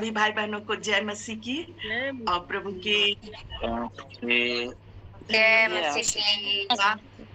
सभी भाई बहनों को जय मसीह की जय और प्रभु की जय धन्यवाद मसीह की।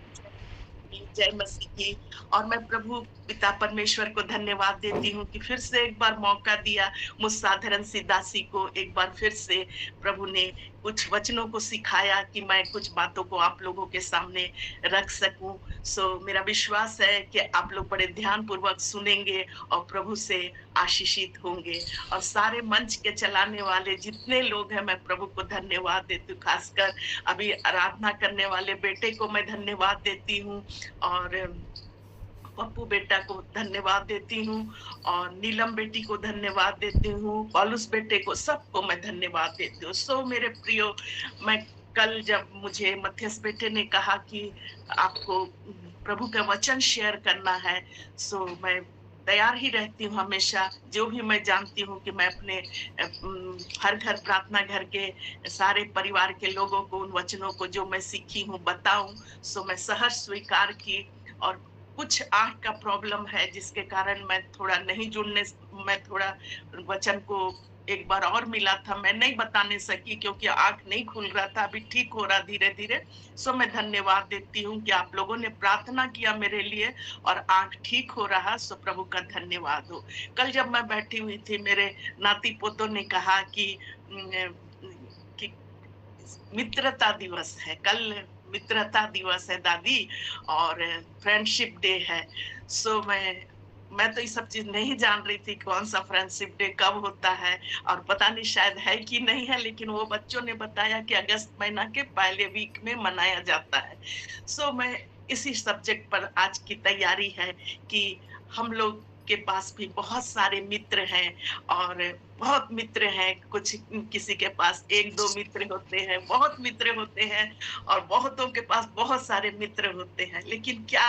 जय मसीह की। और मैं प्रभु पिता परमेश्वर को धन्यवाद देती हूँ कि फिर से एक बार मौका दिया मुझ साधारण सी दासी को एक बार फिर से प्रभु ने कुछ वचनों को सिखाया कि मैं कुछ बातों को आप लोगों के सामने रख सकूं। मेरा विश्वास है कि आप लोग बड़े ध्यान पूर्वक सुनेंगे और प्रभु से आशीषित होंगे। और सारे मंच के चलाने वाले जितने लोग हैं, मैं प्रभु को धन्यवाद देती हूँ। खासकर अभी आराधना करने वाले बेटे को मैं धन्यवाद देती हूँ और पप्पू बेटा को धन्यवाद देती हूँ और नीलम बेटी को धन्यवाद देती हूँ, पॉलुस बेटे को, सबको मैं धन्यवाद देती हूँ। मेरे प्रियो, मैं कल जब मुझे मथियस बेटे ने कहा कि आपको प्रभु का वचन शेयर करना है, मैं तैयार ही रहती हूँ हमेशा। जो भी मैं जानती हूँ कि मैं अपने हर घर प्रार्थना घर के सारे परिवार के लोगों को उन वचनों को जो मैं सीखी हूँ बताऊं, मैं सहर्ष स्वीकार की। और कुछ आंख का प्रॉब्लम है जिसके कारण मैं थोड़ा नहीं जुड़ने, मैं थोड़ा वचन को एक बार और मिला था, मैं नहीं बताने सकी क्योंकि आंख नहीं खुल रहा था। अभी ठीक हो रहा धीरे धीरे। मैं धन्यवाद देती हूँ कि आप लोगों ने प्रार्थना किया मेरे लिए और आंख ठीक हो रहा। प्रभु का धन्यवाद हो। कल जब मैं बैठी हुई थी, मेरे नाती पोतों ने कहा कि मित्रता दिवस है कल, मित्रता दिवस है दादी और फ्रेंडशिप डे है। मैं तो ये सब चीज नहीं जान रही थी कौन सा फ्रेंडशिप डे कब होता है और पता नहीं शायद है कि नहीं है, लेकिन वो बच्चों ने बताया कि अगस्त महीना के पहले वीक में मनाया जाता है। मैं इसी सब्जेक्ट पर आज की तैयारी है कि हम लोग के पास भी बहुत सारे मित्र हैं और बहुत मित्र हैं। कुछ किसी के पास एक दो मित्र होते हैं, बहुत मित्र होते हैं और बहुतों के पास बहुत सारे मित्र होते हैं। लेकिन क्या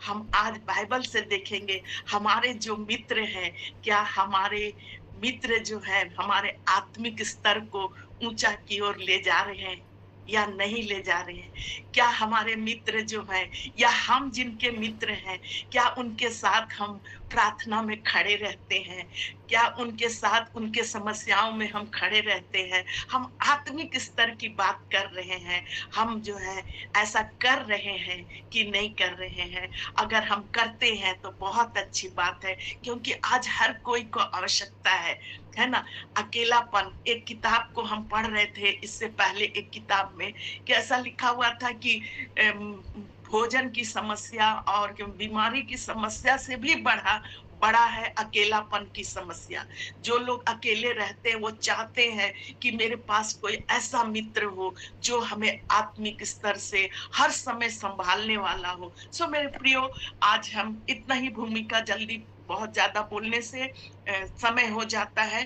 हम आज बाइबल से देखेंगे हमारे जो मित्र हैं, क्या हमारे मित्र जो है हमारे आत्मिक स्तर को ऊंचा की ओर ले जा रहे हैं या नहीं ले जा रहे हैं? क्या हमारे मित्र जो हैं या हम जिनके मित्र हैं, क्या उनके साथ हम प्रार्थना में खड़े रहते हैं? क्या उनके साथ उनके समस्याओं में हम खड़े रहते हैं? हम आत्मिक स्तर की बात कर रहे हैं, हम जो है ऐसा कर रहे हैं कि नहीं कर रहे हैं? अगर हम करते हैं तो बहुत अच्छी बात है, क्योंकि आज हर कोई को आवश्यकता है ना। अकेलापन, एक किताब को हम पढ़ रहे थे इससे पहले, एक किताब में कैसा लिखा हुआ था कि भोजन की समस्या और बीमारी की समस्या से भी बड़ा है अकेलापन की समस्या। जो लोग अकेले रहते हैं वो चाहते हैं कि मेरे पास कोई ऐसा मित्र हो जो हमें आत्मिक स्तर से हर समय संभालने वाला हो। मेरे प्रियो, आज हम इतना ही, भूमिका जल्दी बहुत ज्यादा बोलने से समय हो जाता है।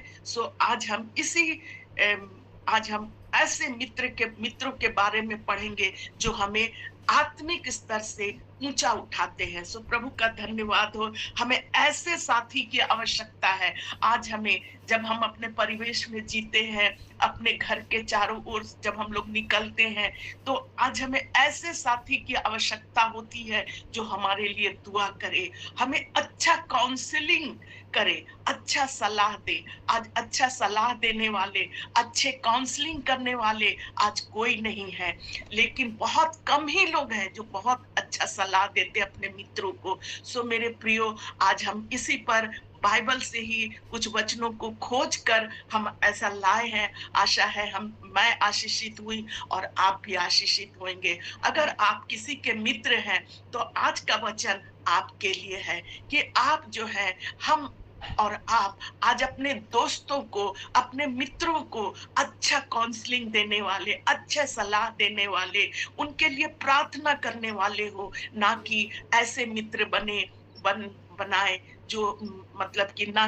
आज हम ऐसे मित्रों के बारे में पढ़ेंगे जो हमें आत्मिक स्तर से ऊंचा उठाते हैं। प्रभु का धन्यवाद हो, हमें ऐसे साथी की आवश्यकता है। आज हमें, जब हम अपने परिवेश में जीते हैं, अपने घर के चारों ओर जब हम लोग निकलते हैं, तो आज हमें ऐसे साथी की आवश्यकता होती है जो हमारे लिए दुआ करे, हमें अच्छा काउंसलिंग करे, अच्छा सलाह दे। आज अच्छा सलाह देने वाले, अच्छे काउंसलिंग करने वाले आज कोई नहीं है, लेकिन बहुत कम ही लोग हैं जो बहुत अच्छा सलाह देते अपने मित्रों को। मेरे प्रियो, आज हम इसी पर बाइबल से ही कुछ वचनों को खोज कर हम ऐसा लाए हैं। आशा है मैं आशीषित हुई और आप भी आशीषित होंगे। अगर आप किसी के मित्र हैं तो आज का वचन आपके लिए है कि आप जो है, हम और आप आज अपने दोस्तों को, अपने मित्रों को अच्छा काउंसलिंग देने वाले, अच्छे सलाह देने वाले, उनके लिए प्रार्थना करने वाले हो, ना कि ऐसे मित्र बनाए जो मतलब कि ना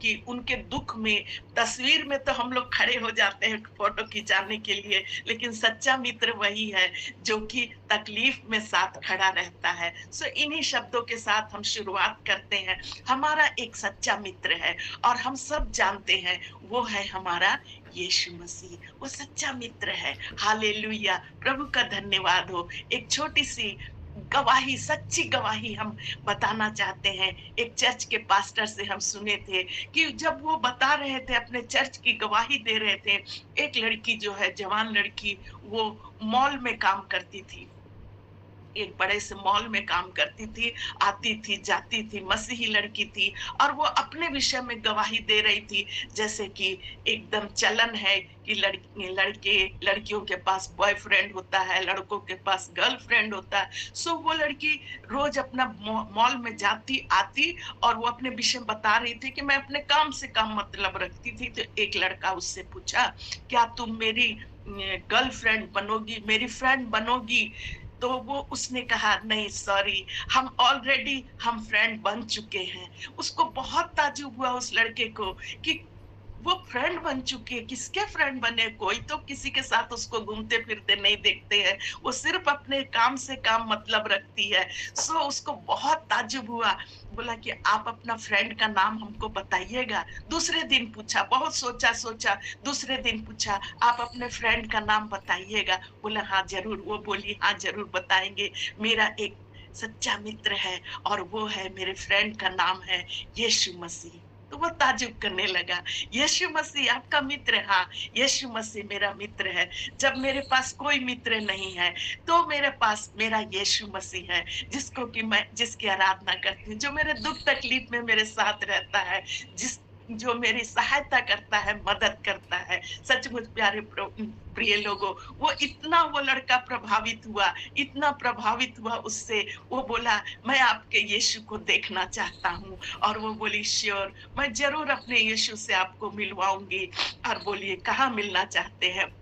कि उनके दुख में, तस्वीर में तो हम लोग खड़े हो जाते हैं फोटो खिंचाने के लिए, लेकिन सच्चा मित्र वही है जो कि तकलीफ में साथ खड़ा रहता है। इन्हीं शब्दों के साथ हम शुरुआत करते हैं। हमारा एक सच्चा मित्र है और हम सब जानते हैं वो है हमारा यीशु मसीह। वो सच्चा मित्र है। हालेलुया, प्रभु का धन्यवाद हो। एक छोटी सी गवाही, सच्ची गवाही हम बताना चाहते हैं। एक चर्च के पास्टर से हम सुने थे कि जब वो बता रहे थे, अपने चर्च की गवाही दे रहे थे, एक लड़की जो है, जवान लड़की, वो मॉल में काम करती थी। एक बड़े से मॉल में काम करती थी, आती थी, जाती थी, मसीही लड़की थी, और वो अपने विषय में गवाही दे रही थी, जैसे कि एकदम चलन है कि लड़के लड़कियों के पास बॉयफ्रेंड होता है, लड़कों के पास गर्लफ्रेंड होता है। सो वो लड़की रोज अपना मॉल में जाती आती, और वो अपने विषय में बता रही थी कि मैं अपने काम से काम मतलब रखती थी। तो एक लड़का उससे पूछा, क्या तुम मेरी गर्लफ्रेंड बनोगी, मेरी फ्रेंड बनोगी? तो वो उसने कहा, नहीं सॉरी, हम फ्रेंड बन चुके हैं। उसको बहुत ताज्जुब हुआ उस लड़के को कि वो फ्रेंड बन चुकी है। किसके फ्रेंड बने? कोई तो किसी के साथ उसको घूमते फिरते नहीं देखते हैं, वो सिर्फ अपने काम से काम मतलब रखती है। सो उसको बहुत ताज्जुब हुआ, बोला कि आप अपना फ्रेंड का नाम हमको बताइएगा। दूसरे दिन पूछा, बहुत सोचा सोचा, दूसरे दिन पूछा, आप अपने फ्रेंड का नाम बताइएगा। बोला हाँ जरूर। वो बोली हाँ जरूर बताएंगे, मेरा एक सच्चा मित्र है, और वो है, मेरे फ्रेंड का नाम है यीशु मसीह। तो वो ताजुब करने लगा, यीशु मसीह आपका मित्र? हाँ, यीशु मसीह मेरा मित्र है। जब मेरे पास कोई मित्र नहीं है, तो मेरे पास मेरा यीशु मसीह है, जिसको कि मैं जिसकी आराधना करती हूँ, जो मेरे दुख तकलीफ में मेरे साथ रहता है, जो मेरी सहायता करता है, मदद करता है। सचमुच प्यारे प्रिय लोगों, वो लड़का प्रभावित हुआ, इतना प्रभावित हुआ उससे। वो बोला, मैं आपके यीशु को देखना चाहता हूँ। और वो बोली, श्योर, मैं जरूर अपने यीशु से आपको मिलवाऊंगी। और बोलिए, कहाँ मिलना चाहते हैं?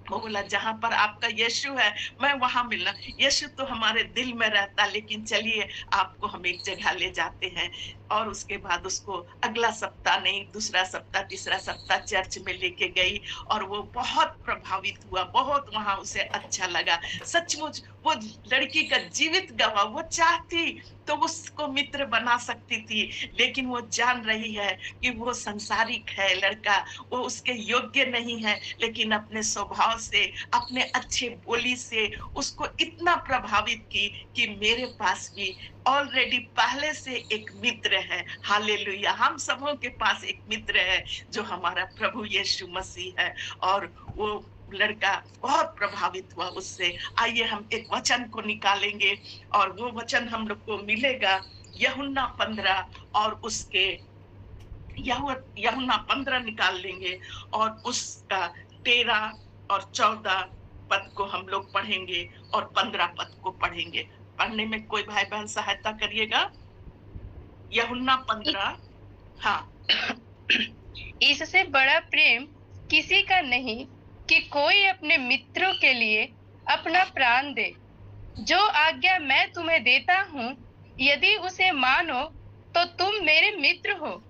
वो बोला, जहां पर आपका यीशु है, मैं वहां मिलना। यीशु तो हमारे दिल में रहता, लेकिन चलिए आपको हम एक जगह ले जाते हैं। और उसके बाद उसको अगला सप्ताह नहीं, दूसरा सप्ताह, तीसरा सप्ताह चर्च में लेके गई, और वो बहुत प्रभावित हुआ, बहुत वहां उसे अच्छा लगा। सचमुच वो लड़की का जीवित गवाह, वो चाहती तो उसको मित्र बना सकती थी, लेकिन वो जान रही है कि वो संसारिक है लड़का, वो उसके योग्य नहीं है, लेकिन अपने स्वभाव से, अपने अच्छे बोली से उसको इतना प्रभावित की कि मेरे पास भी ऑलरेडी पहले से एक मित्र है। हालेलुया! हम सबों के पास एक मित्र है, जो हमारा प्रभु यीशु मसीह है। और वो लड़का बहुत प्रभावित हुआ उससे। आइए हम एक वचन को निकालेंगे, और वो वचन हम लोग को मिलेगा यूहन्ना 15, और उसके यूहन्ना 15 निकाल लेंगे, और उसका 13 और 14 पद को हम लोग पढ़ेंगे, और 15 पद को पढ़ेंगे। पढ़ने में कोई भाई बहन सहायता करिएगा। यूहन्ना 15। हाँ। इससे बड़ा प्रेम किसी का नहीं कि कोई अपने मित्रों के लिए अपना प्राण दे। जो आज्ञा मैं तुम्हें देता हूँ, यदि उसे मानो तो तुम मेरे मित्र हो।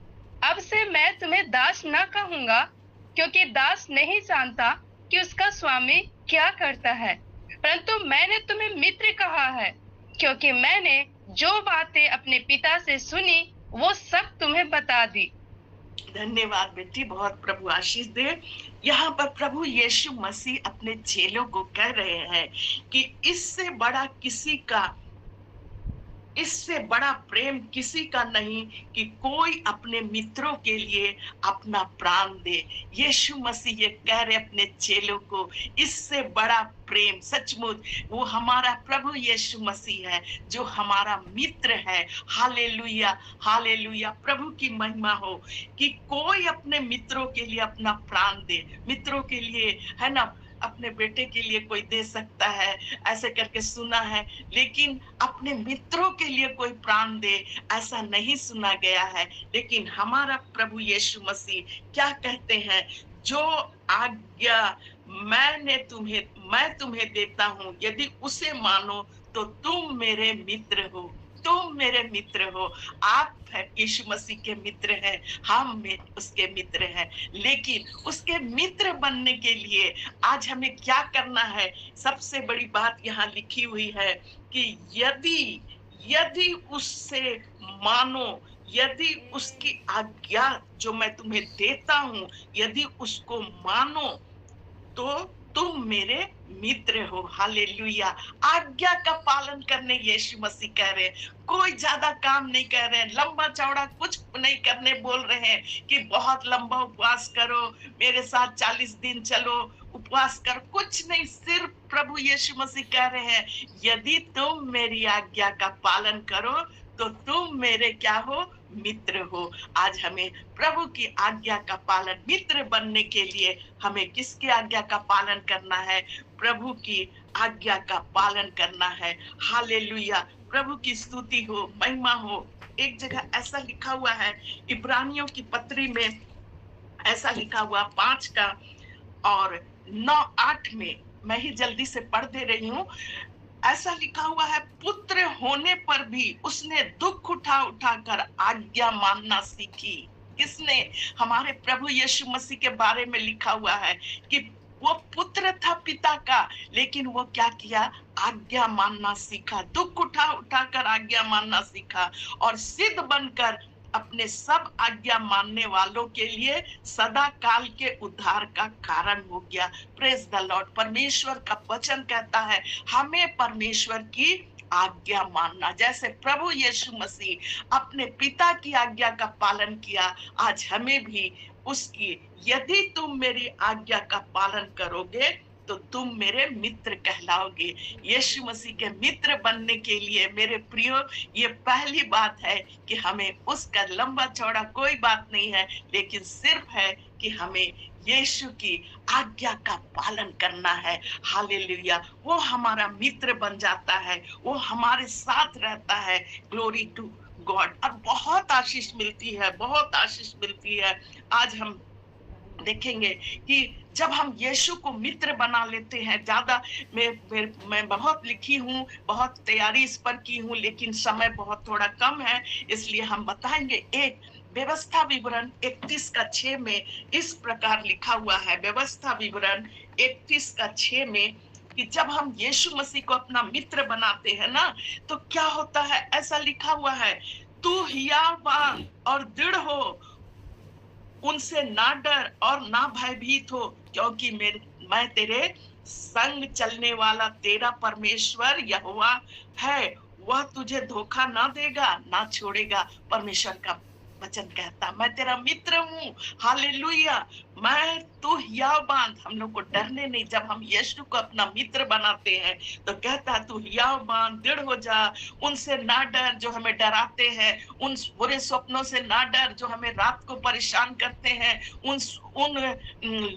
अब से मैं तुम्हें दास न कहूँगा, क्योंकि दास नहीं जानता कि उसका स्वामी क्या करता है, परंतु मैंने तुम्हें मित्र कहा है, क्योंकि मैंने जो बातें अपने पिता से सुनी वो सब तुम्हें बता दी। धन्यवाद बेटी, बहुत प्रभु आशीष दे। यहाँ पर प्रभु यीशु मसीह अपने चेलों को कह रहे हैं कि इससे बड़ा प्रेम किसी का नहीं कि कोई अपने मित्रों के लिए अपना प्राण दे। यीशु मसीह ये कह रहे अपने चेलों को, इससे बड़ा प्रेम, सचमुच वो हमारा प्रभु यीशु मसीह है, जो हमारा मित्र है। हालेलुया, हालेलुया, प्रभु की महिमा हो कि कोई अपने मित्रों के लिए अपना प्राण दे। मित्रों के लिए, है ना, अपने बेटे के लिए कोई दे सकता है, ऐसे करके सुना है, लेकिन अपने मित्रों के लिए कोई प्राण दे, ऐसा नहीं सुना गया है। लेकिन हमारा प्रभु यीशु मसीह क्या कहते हैं? जो आज्ञा मैं तुम्हें देता हूँ, यदि उसे मानो तो तुम मेरे मित्र हो। तुम मेरे मित्र हो। आप यीशु मसीह के मित्र हैं, हम उसके मित्र हैं। लेकिन उसके मित्र बनने के लिए आज हमें क्या करना है? सबसे बड़ी बात यहाँ लिखी हुई है कि यदि उससे मानो, यदि उसकी आज्ञा जो मैं तुम्हें देता हूँ, यदि उसको मानो तो तुम मेरे मित्र हो। हालेलुया। आज्ञा का पालन करने यीशु मसीह कह रहे हैं। कोई ज्यादा काम नहीं कर रहे हैं, लंबा चौड़ा कुछ नहीं करने बोल रहे हैं कि बहुत लंबा उपवास करो, मेरे साथ 40 दिन चलो, उपवास कर, कुछ नहीं। सिर्फ प्रभु यीशु मसीह कह रहे हैं, यदि तुम मेरी आज्ञा का पालन करो तो तुम मेरे क्या हो, मित्र हो। आज हमें प्रभु की आज्ञा का पालन, मित्र बनने के लिए हमें किसकी आज्ञा का पालन करना है? प्रभु की आज्ञा का पालन करना है। हालेलुया। प्रभु की स्तुति हो, महिमा हो। एक जगह ऐसा लिखा हुआ है इब्रानियों की पत्री में, ऐसा लिखा हुआ 5 का और 9-8 में, मैं ही जल्दी से पढ़ दे रही हूँ। ऐसा लिखा हुआ है, पुत्र होने पर भी उसने दुख उठा उठाकर आज्ञा मानना सीखी। किसने? हमारे प्रभु यीशु मसीह के बारे में लिखा हुआ है कि वो पुत्र था पिता का, लेकिन वो क्या किया? आज्ञा मानना सीखा, दुख उठा उठाकर आज्ञा मानना सीखा और सिद्ध बनकर अपने सब आज्ञा मानने वालों के लिए सदा काल के उद्धार का कारण हो गया। Praise the Lord. परमेश्वर का वचन कहता है हमें परमेश्वर की आज्ञा मानना, जैसे प्रभु यीशु मसीह अपने पिता की आज्ञा का पालन किया, आज हमें भी उसकी, यदि तुम मेरी आज्ञा का पालन करोगे तो तुम मेरे मित्र कहलाओगे। यीशु मसीह के मित्र बनने के लिए मेरे प्रियो, ये पहली बात है कि हमें उसका लंबा चौड़ा कोई बात नहीं है, लेकिन सिर्फ है कि हमें यीशु की आज्ञा का पालन करना है। हालेलुया। वो हमारा मित्र बन जाता है, वो हमारे साथ रहता है। Glory to God. और बहुत आशीष मिलती है, बहुत आशीष मिलती है। आज हम देखेंगे कि जब हम यीशु को मित्र बना लेते हैं, ज्यादा मैं बहुत लिखी हूँ, बहुत तैयारी इस पर की हूँ, लेकिन समय बहुत थोड़ा कम है, इसलिए हम बताएंगे। एक व्यवस्था विवरण 31 का 6 में इस प्रकार लिखा हुआ है, व्यवस्था विवरण 31 का 6 में, कि जब हम यीशु मसीह को अपना मित्र बनाते हैं ना, तो क्या होता है? ऐसा लिखा हुआ है, तू हियावान और दृढ़ हो, उनसे ना डर और ना भयभीत हो, क्योंकि मैं तेरे संग चलने वाला तेरा परमेश्वर यहोवा है, वह तुझे धोखा ना देगा ना छोड़ेगा। परमेश्वर का वचन कहता, मैं तेरा मित्र हूँ। हालेलुया। मैं, तू हियाव बांध। हम लोग को डरने नहीं। जब हम यीशु को अपना मित्र बनाते हैं तो कहता, तू हियाव बांध, दृढ़ हो जा, उनसे ना डर जो हमें डराते हैं, उन बुरे स्वप्नों से ना डर जो हमें रात को परेशान करते हैं, उन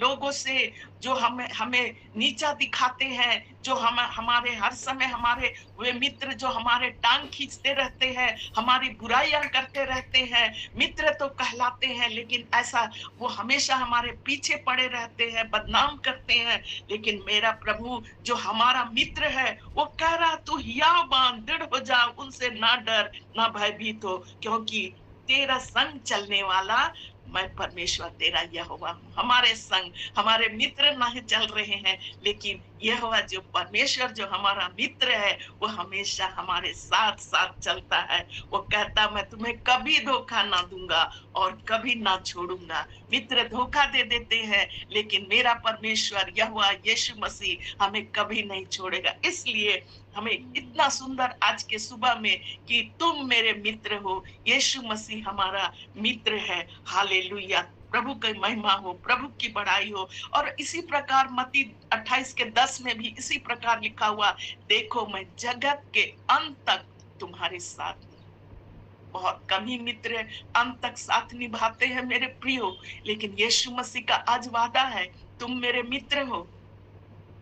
लोगों से जो हमें नीचा दिखाते हैं, जो हमारे हर समय हमारे वे मित्र जो हमारे टांग खींचते रहते हैं, हमारी बुराइयां करते रहते हैं। मित्र तो कहलाते हैं, लेकिन ऐसा वो हमेशा हमारे पीछे पड़े रहते हैं, बदनाम करते हैं। लेकिन मेरा प्रभु जो हमारा मित्र है, वो कह रहा, तू हियाव बांध, दृढ़ हो जा, उनसे ना डर ना भयभीत हो, क्योंकि तेरा संग चलने वाला मैं परमेश्वर तेरा यहोवा हूँ। हमारे संग हमारे मित्र नहीं चल रहे हैं, लेकिन यहोवा जो परमेश्वर जो हमारा मित्र है, वो हमेशा हमारे साथ साथ चलता है। वो कहता, मैं तुम्हें कभी धोखा ना दूंगा और कभी ना छोड़ूंगा। मित्र धोखा दे देते हैं, लेकिन मेरा परमेश्वर यहोवा यीशु मसीह हमें कभी नहीं छोड़ेगा। इसलिए हमें इतना सुंदर आज के सुबह में कि तुम मेरे मित्र हो, यीशु मसीह हमारा मित्र है। हालेलुया। प्रभु की महिमा हो, प्रभु की बड़ाई हो। और इसी प्रकार मत्ती 28 के 10 में भी इसी प्रकार लिखा हुआ, देखो मैं जगत के अंत तक तुम्हारे साथ हूं। बहुत कम ही मित्र अंत तक साथ निभाते हैं मेरे प्रियो, लेकिन यीशु मसीह का आज वादा है, तुम मेरे मित्र हो,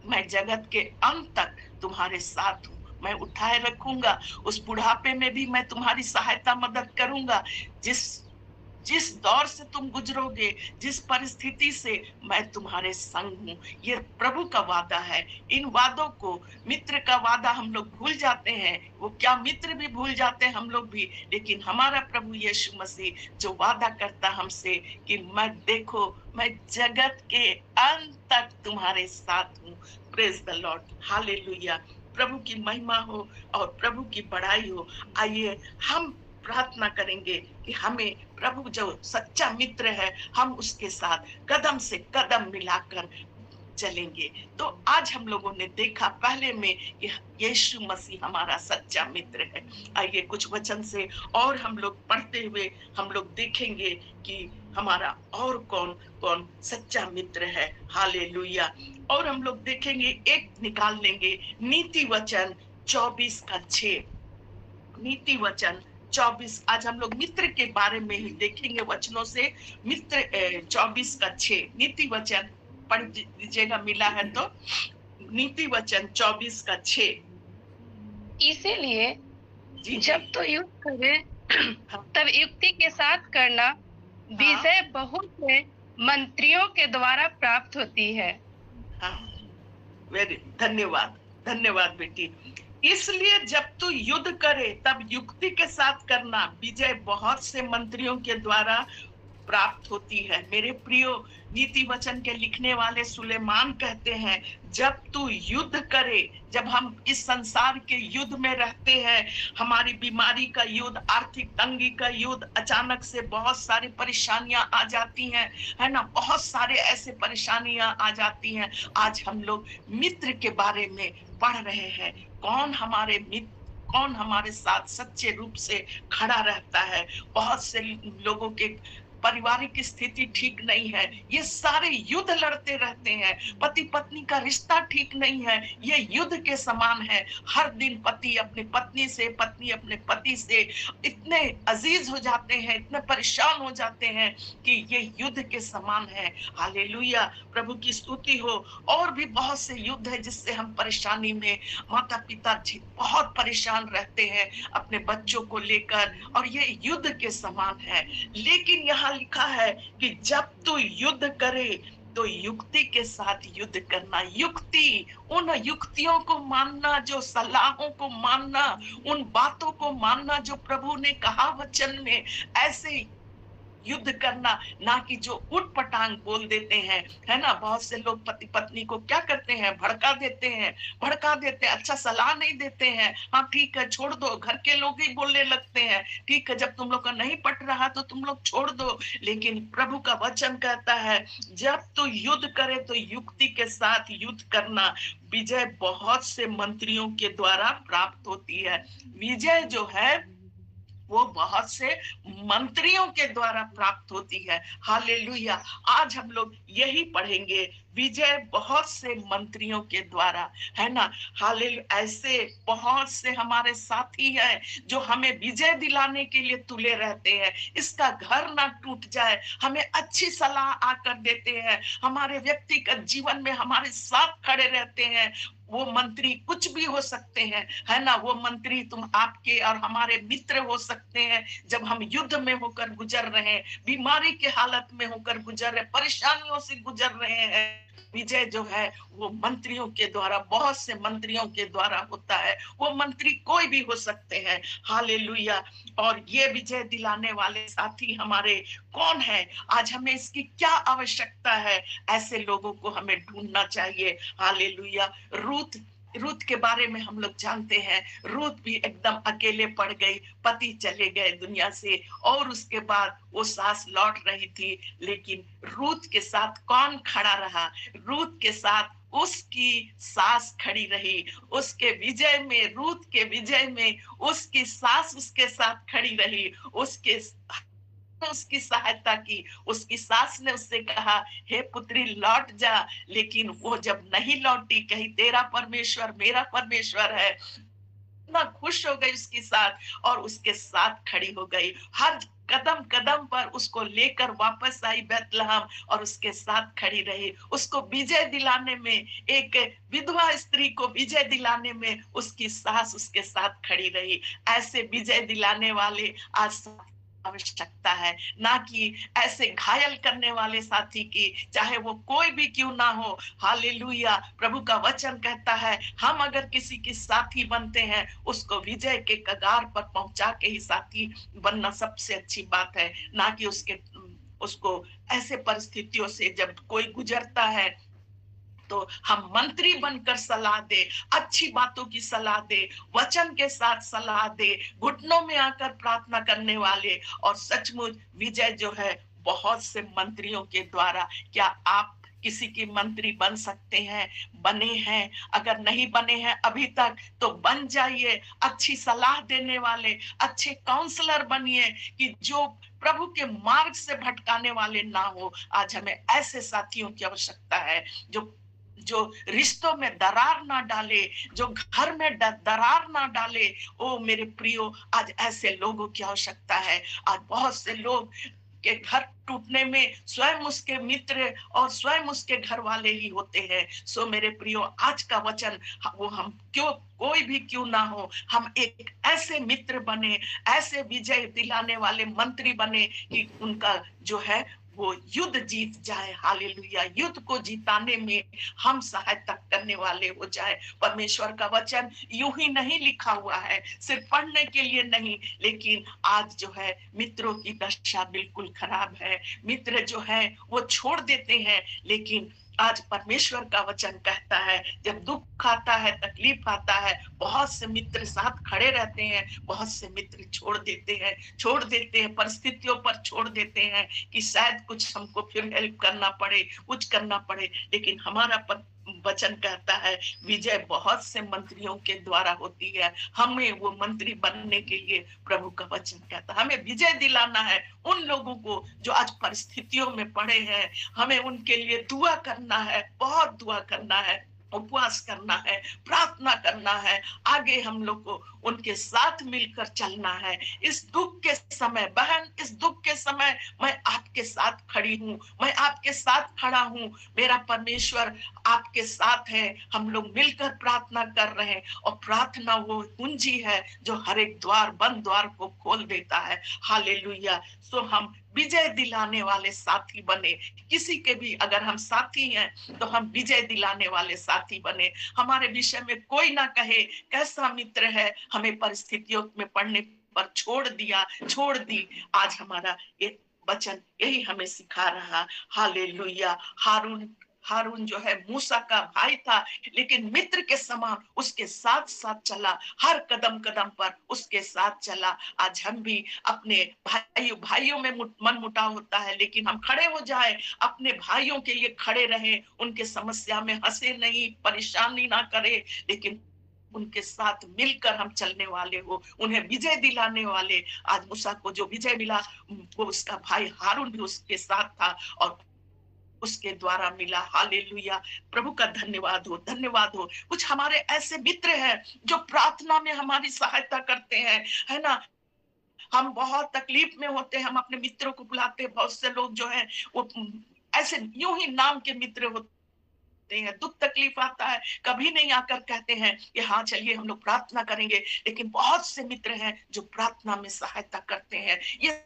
मैं जगत के अंत तक तुम्हारे साथ हूँ, मैं उठाए रखूंगा। उस बुढ़ापे में भी मैं तुम्हारी सहायता मदद करूंगा। जिस दौर से तुम गुजरोगे, जिस परिस्थिति से, मैं तुम्हारे संग हूँ। ये प्रभु का वादा है। इन वादों को, मित्र का वादा हम लोग भूल जाते हैं, वो क्या मित्र भी भूल जाते हैं हम लोग भी, लेकिन हमारा प्रभु यीशु मसीह जो वादा करता हमसे कि मैं, देखो मैं जगत के अंत तक तुम्हारे साथ हूँ। Praise the Lord. हालेलुया। प्रभु की महिमा हो और प्रभु की बड़ाई हो। आइए हम प्रार्थना करेंगे कि हमें प्रभु जो सच्चा मित्र है, हम उसके साथ कदम से कदम मिलाकर चलेंगे। तो आज हम लोगों ने देखा पहले में कि यीशु मसीह हमारा सच्चा मित्र है। आइए कुछ वचन से और हम लोग पढ़ते हुए हम लोग देखेंगे कि हमारा और कौन कौन सच्चा मित्र है। हालेलुया। और हम लोग देखेंगे, एक निकाल लेंगे नीति वचन 24:6। नीति वचन 24। आज हम लोग मित्र के बारे में ही देखेंगे वचनों से। मित्र 24:6 नीति वचन पढ़ दीजिएगा, मिला है तो। नीति वचन 24:6। इसीलिए जी जब तो युद्ध करे तब युक्ति के साथ करना, विजय बहुत से मंत्रियों के द्वारा प्राप्त होती है। हाँ, वेरी धन्यवाद, धन्यवाद बेटी। इसलिए जब तू युद्ध करे तब युक्ति के साथ करना, विजय बहुत से मंत्रियों के द्वारा प्राप्त होती है। मेरे प्रियो, नीति वचन के लिखने वाले सुलेमान कहते हैं, जब तू युद्ध करे, जब हम इस संसार के युद्ध में रहते हैं, हमारी बीमारी का युद्ध, आर्थिक तंगी का युद्ध, अचानक से बहुत सारी परेशानियां आ जाती हैं, है ना, बहुत सारे ऐसे परेशानियां आ जाती हैं। आज हम लोग मित्र के बारे में पढ़ रहे हैं। कौन हमारे मित्र, कौन हमारे साथ सच्चे रूप से खड़ा रहता है। बहुत से लोगों के पारिवारिक स्थिति ठीक नहीं है, ये सारे युद्ध लड़ते रहते हैं। पति पत्नी का रिश्ता ठीक नहीं है, ये युद्ध के समान है। हर दिन पति अपनी पत्नी से, पत्नी अपने पति से इतने अजीज हो जाते हैं, इतने परेशान हो जाते हैं कि ये युद्ध के समान है। हालेलुया, प्रभु की स्तुति हो। और भी बहुत से युद्ध है जिससे हम परेशानी में, माता पिता बहुत परेशान रहते हैं अपने बच्चों को लेकर, और ये युद्ध के समान है। लेकिन यहाँ लिखा है कि जब तू युद्ध करे तो युक्ति के साथ युद्ध करना। युक्ति, उन युक्तियों को मानना, जो सलाहों को मानना, उन बातों को मानना जो प्रभु ने कहा वचन में, ऐसे युद्ध करना, ना कि जो उठ पटांग बोल देते हैं, है ना। बहुत से लोग पति पत्नी को क्या करते हैं, भड़का देते हैं, अच्छा सलाह नहीं देते हैं। हाँ ठीक है, छोड़ दो, घर के लोग ही बोलने लगते हैं, ठीक है, जब तुम लोग का नहीं पट रहा तो तुम लोग छोड़ दो। लेकिन प्रभु का वचन कहता है, जब तू युद्ध करे तो युक्ति के साथ युद्ध करना, विजय बहुत से मंत्रियों के द्वारा प्राप्त होती है। विजय जो है वो बहुत से मंत्रियों के द्वारा प्राप्त होती है। हालेलुया। आज हम लोग यही पढ़ेंगे, विजय बहुत से मंत्रियों के द्वारा, है ना। हालेलुया। ऐसे बहुत से हमारे साथी हैं जो हमें विजय दिलाने के लिए तुले रहते हैं, इसका घर ना टूट जाए, हमें अच्छी सलाह आकर देते हैं, हमारे व्यक्तिगत जीवन में हमारे साथ खड़े रहते हैं। वो मंत्री कुछ भी हो सकते हैं, है ना। वो मंत्री तुम आपके और हमारे मित्र हो सकते हैं। जब हम युद्ध में होकर गुजर रहे हैं, बीमारी के हालत में होकर गुजर रहे, परेशानियों से गुजर रहे हैं, विजय जो है वो मंत्रियों के द्वारा, बहुत से मंत्रियों के द्वारा होता है। वो मंत्री कोई भी हो सकते हैं। हालेलुया। और ये विजय दिलाने वाले साथी हमारे कौन है? आज हमें इसकी क्या आवश्यकता है? ऐसे लोगों को हमें ढूंढना चाहिए। हालेलुया। रूत के बारे में हम लोग जानते हैं। रूत भी एकदम अकेले पड़ गई, पति चले गए दुनिया से, और उसके बाद वो सास लौट रही थी, लेकिन रूत के साथ कौन खड़ा रहा? रूत के साथ उसकी सास खड़ी रही। उसके विजय में, रूत के विजय में उसकी सास उसके साथ खड़ी रही, उसकी सहायता की। उसकी सास ने उससे कहा, हे पुत्री लौट जा, लेकिन वो जब नहीं लौटी, कही तेरा परमेश्वर मेरा परमेश्वर है, इतना खुश हो गई उसके साथ और उसके साथ खड़ी हो गई। हर कदम कदम पर उसको लेकर वापस आई बैतलहम और उसके साथ खड़ी रही। उसको विजय दिलाने में, एक विधवा स्त्री को विजय दिलाने में उसकी सास उसके साथ खड़ी रही। ऐसे विजय दिलाने वाले आज आवश्यकता है, ना कि ऐसे घायल करने वाले साथी की, चाहे वो कोई भी क्यों ना हो। हालेलुया। प्रभु का वचन कहता है, हम अगर किसी की साथी बनते हैं, उसको विजय के कगार पर पहुंचा के ही साथी बनना सबसे अच्छी बात है, ना कि उसको ऐसे परिस्थितियों से जब कोई गुजरता है तो हम मंत्री बनकर सलाह दे, अच्छी बातों की सलाह दे, वचन के साथ सलाह दे, घुटनों में आकर प्रार्थना करने वाले। और सचमुच विजय जो है बहुत से मंत्रियों के द्वारा। क्या आप किसी की मंत्री बन सकते हैं, बने हैं, अगर नहीं बने हैं अभी तक तो बन जाइए। अच्छी सलाह देने वाले, अच्छे काउंसलर बनिए कि जो प्रभु के मार्ग से भटकाने वाले ना हो। आज हमें ऐसे साथियों की आवश्यकता है जो जो रिश्तों में दरार ना डाले, जो घर में दरार ना डाले। ओ मेरे प्रियो, आज ऐसे लोगों की आवश्यकता है। आज बहुत से लोग के घर टूटने में स्वयं उसके मित्र और स्वयं उसके घर वाले ही होते हैं। सो मेरे प्रियो, आज का वचन वो हम क्यों, कोई भी क्यों ना हो, हम एक ऐसे मित्र बने, ऐसे विजय दिलाने वाले मंत्री बने कि उनका जो है वो युद्ध जीत जाए। हालेलुया। युद्ध को जीताने में हम सहायता करने वाले हो जाए। परमेश्वर का वचन यूं ही नहीं लिखा हुआ है सिर्फ पढ़ने के लिए नहीं, लेकिन आज जो है मित्रों की दशा बिल्कुल खराब है। मित्र जो है वो छोड़ देते हैं, लेकिन आज परमेश्वर का वचन कहता है जब दुख आता है, तकलीफ आता है, बहुत से मित्र साथ खड़े रहते हैं, बहुत से मित्र छोड़ देते हैं, परिस्थितियों पर छोड़ देते हैं कि शायद कुछ हमको फिर हेल्प करना पड़े, कुछ करना पड़े। लेकिन हमारा वचन कहता है विजय बहुत से मंत्रियों के द्वारा होती है। हमें वो मंत्री बनने के लिए प्रभु का वचन कहता है हमें विजय दिलाना है उन लोगों को जो आज परिस्थितियों में पड़े हैं। हमें उनके लिए दुआ करना है, बहुत दुआ करना है, उपवास करना है, प्रार्थना करना है। आगे हम लोग को उनके साथ मिलकर चलना है। इस दुख के समय बहन, इस दुख के समय मैं आपके साथ खड़ी हूँ, मैं आपके साथ खड़ा हूँ। मेरा परमेश्वर आपके साथ है। हम लोग मिलकर प्रार्थना कर रहे हैं और प्रार्थना वो कुंजी है जो हर एक द्वार, बंद द्वार को खोल देता है। हालेलुया। सो हम विजय दिलाने वाले साथी बने। किसी के भी अगर हम साथी हैं तो हम विजय दिलाने वाले साथी बने। हमारे विषय में कोई ना कहे कैसा मित्र है, हमें परिस्थितियों में पड़ने पर छोड़ दी। आज हमारा ये वचन यही हमें सिखा रहा। हालेलुया। हारून जो है मूसा का भाई था, लेकिन मित्र के समान उसके साथ साथ चला, हर कदम कदम पर उसके साथ चला। आज हम भी अपने भाइयों में मन मुटाव होता है, लेकिन हम खड़े हो जाए, अपने भाइयों के लिए खड़े रहे, उनके समस्या में हंसे नहीं, परेशानी ना करे, लेकिन उनके साथ मिलकर हम चलने वाले हो, उन्हें विजय दिलाने वाले। आज मूसा को जो विजय मिला वो उसका भाई हारून भी उसके साथ था और उसके द्वारा मिला। हालेलुया। प्रभु का धन्यवाद हो। कुछ हमारे ऐसे मित्र हैं जो प्रार्थना में हमारी सहायता करते हैं, है ना। हम बहुत तकलीफ में होते हैं, हम अपने मित्रों को बुलाते हैं। बहुत से लोग जो हैं वो ऐसे यूं ही नाम के मित्र होते हैं। दुख तकलीफ आता है, कभी नहीं आकर कहते हैं कि हाँ चलिए हम लोग प्रार्थना करेंगे, लेकिन बहुत से मित्र हैं जो प्रार्थना में सहायता करते हैं। ये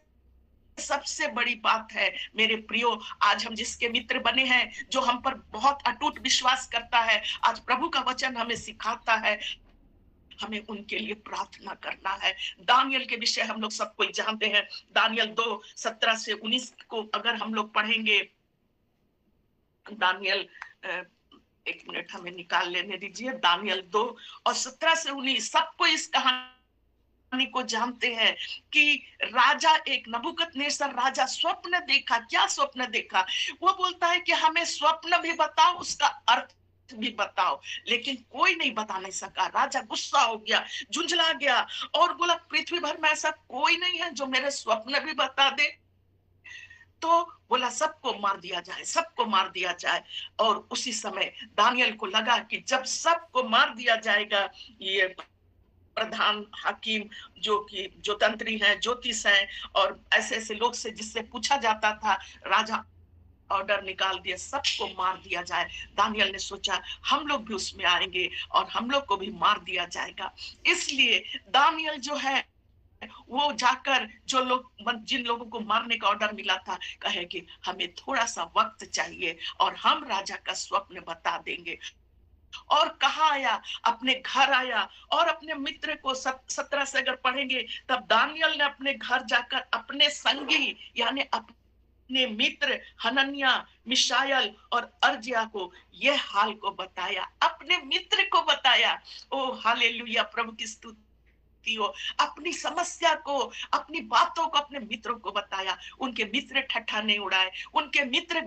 सबसे बड़ी बात है मेरे प्रियो। आज हम जिसके मित्र बने हैं, जो हम पर बहुत अटूट विश्वास करता है, आज प्रभु का वचन हमें सिखाता है हमें उनके लिए प्रार्थना करना है। दानियल के विषय हम लोग सब कोई जानते हैं। दानियल 2:17 से 19 को अगर हम लोग पढ़ेंगे, दानियल एक मिनट हमें निकाल लेने दीजिए। दानियल 2:17 से 19 सबको इस कहानी को जानते हैं कि राजा एक नबूकदनेस्सर राजा स्वप्न देखा। क्या स्वप्न देखा? वो बोलता है कि हमें स्वप्न भी बताओ, उसका अर्थ भी बताओ, लेकिन कोई नहीं बता नहीं सका। राजा गुस्सा हो गया, झुंझला गया और बोला पृथ्वी भर में ऐसा कोई नहीं है जो मेरे स्वप्न भी बता दे। तो बोला सबको मार दिया जाए। और उसी समय दानियल को लगा कि जब सबको मार दिया जाएगा, ये प्रधान हाकिम जो तंत्री हैं, ज्योतिष हैं और ऐसे ऐसे लोग से जिससे पूछा जाता था, राजा ऑर्डर निकाल दिया सबको मार दिया जाए। दानियल ने सोचा हम लोग भी उसमें आएंगे और हम लोग को भी मार दिया जाएगा। इसलिए दानियल जो है वो जाकर जिन लोगों को मारने का ऑर्डर मिला था, कहे कि हमें थोड़ा सा वक्त चाहिए और हम राजा का स्वप्न बता देंगे। और कहाँ आया? अपने घर आया और अपने मित्र को 17 से अगर पढ़ेंगे तब दानियल ने अपने घर जाकर अपने संगी यानी अपने मित्र हनन्याह, मिशाएल और अर्जिया को यह हाल को बताया, अपने मित्र को बताया। ओ हालेलुया, प्रभु की स्तुति हो। अपनी समस्या को, अपनी बातों को अपने मित्रों को बताया। उनके मित्र ठट्ठा नहीं उड़ाए, उनके मित्र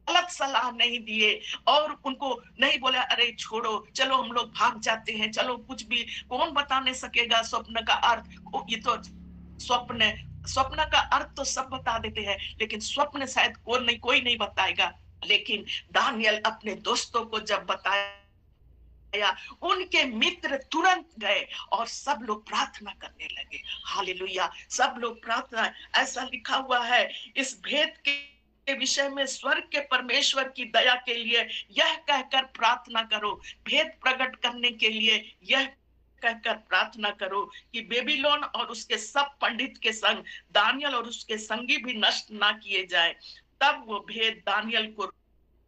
गलत सलाह नहीं दिए और उनको नहीं बोला अरे छोड़ो, चलो हम लोग भाग जाते हैं, चलो कुछ भी, कौन बता नहीं सकेगा स्वप्न का अर्थ। ये तो स्वप्न है, स्वप्न का अर्थ तो सब बता देते हैं, लेकिन स्वप्न शायद कोई नहीं बताएगा। लेकिन दानियल अपने दोस्तों को जब बताया, उनके मित्र तुरंत गए और सब लोग प्रार्थना करने लगे। हालेलुया, सब लोग प्रार्थना, ऐसा लिखा हुआ है इस भेद के विषय में, स्वर्ग के परमेश्वर की दया के लिए यह कहकर प्रार्थना करो, भेद प्रकट करने के लिए यह कहकर प्रार्थना करो कि बेबीलोन और उसके सब पंडित के संग दानियल और उसके संगी भी नष्ट ना किए जाए। तब वो भेद दानियल को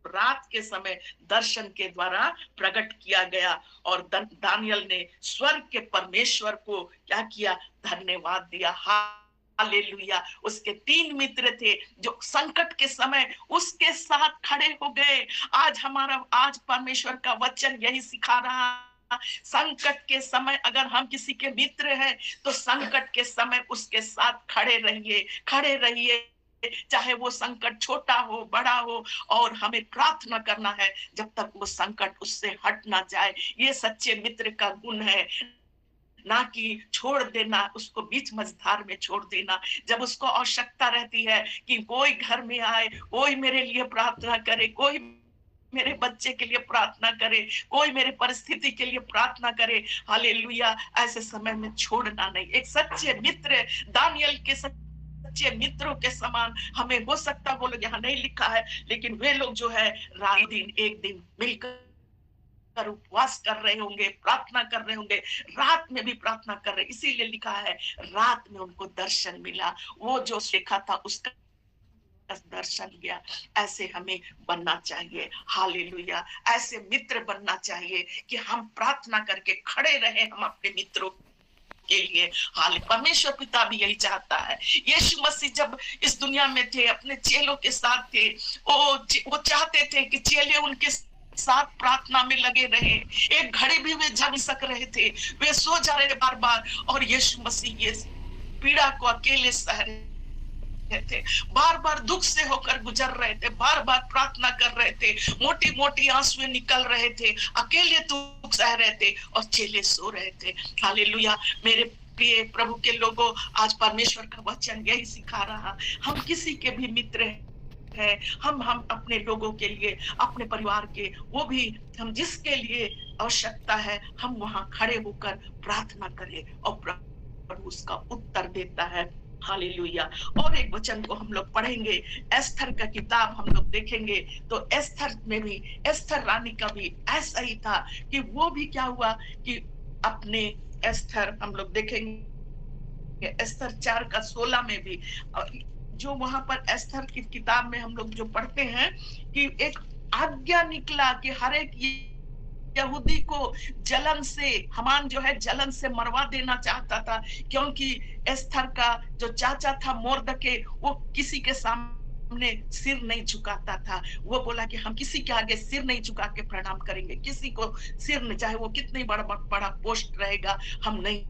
रात के समय दर्शन के द्वारा प्रकट किया गया और दानियल ने स्वर्ग के परमेश्वर को क्या किया, धन्यवाद दिया। हालेलुया। उसके 3 मित्र थे जो संकट के समय उसके साथ खड़े हो गए। आज परमेश्वर का वचन यही सिखा रहा, संकट के समय अगर हम किसी के मित्र हैं तो संकट के समय उसके साथ खड़े रहिए, चाहे वो संकट छोटा हो बड़ा हो, और हमें प्रार्थना करना है जब तक वो संकट उससे हट ना जाए। ये सच्चे मित्र का गुण है, ना कि छोड़ देना, उसको बीच मझधार में छोड़ देना। जब उसको आवश्यकता रहती है कि कोई घर में आए, कोई मेरे लिए प्रार्थना करे, कोई मेरे बच्चे के लिए प्रार्थना करे, कोई मेरे परिस्थिति के लिए प्रार्थना करे, हालेलुया, ऐसे समय में छोड़ना नहीं। एक सच्चे मित्र, दानियल के सच्चे मित्रों के समान हमें हो सकता, वो लोग यहाँ नहीं लिखा है, लेकिन वे लोग जो है रात दिन एक दिन मिलकर उपवास कर रहे होंगे, प्रार्थना कर रहे होंगे, रात में भी प्रार्थना कर रहे, इसीलिए लिखा है रात में उनको दर्शन मिला, वो जो देखा था उसका दर्शन गया। ऐसे हमें बनना चाहिए, हालेलुया, ऐसे मित्र बनना चाहिए कि हम प्रार्थना करके खड़े रहे हम अपने मित्रों के लिए। हाल परमेश्वर पिता भी यही चाहता है। यीशु मसीह जब इस दुनिया में थे, अपने चेलों के साथ थे, वो चाहते थे कि चेले उनके साथ प्रार्थना में लगे रहे। एक घड़ी भी वे जग सक रहे थे, वे सो जा रहे बार बार, और यीशु मसीह ये पीड़ा को अकेले सह रहे थे, बार बार दुख से होकर गुजर रहे थे, बार बार प्रार्थना कर रहे थे, मोटी मोटी आंसुएं निकल रहे थे, अकेले दुख सह रहे थे और चेले सो रहे थे। हालेलुया। मेरे प्रिय प्रभु के लोगों, आज परमेश्वर का वचन यही सिखा रहा, हम किसी के भी मित्र है, हम अपने लोगों के लिए, अपने परिवार के, वो भी हम जिसके लिए आवश्यकता है, हम वहां खड़े होकर प्रार्थना करें और प्रभु उसका उत्तर देता है। हालेलुया। और एक वचन को हम लोग पढ़ेंगे, एस्थर का किताब हम लोग देखेंगे, तो एस्थर में भी, एस्थर रानी का भी ऐसा ही था कि वो भी क्या हुआ कि अपने एस्थर हम लोग देखेंगे एस्थर 4:16 में भी, जो वहां पर एस्थर की किताब में हम लोग जो पढ़ते हैं कि एक आज्ञा निकला कि हर एक यहूदी को जलन से, हामान जो है जलन से मरवा देना चाहता था, क्योंकि एस्थर का जो चाचा था मोर्दके, वो किसी के सामने सिर नहीं झुकाता था। वो बोला कि हम किसी के आगे सिर नहीं झुका के प्रणाम करेंगे, किसी को सिर नहीं, चाहे वो कितनी बड़ा पोस्ट रहेगा, हम नहीं,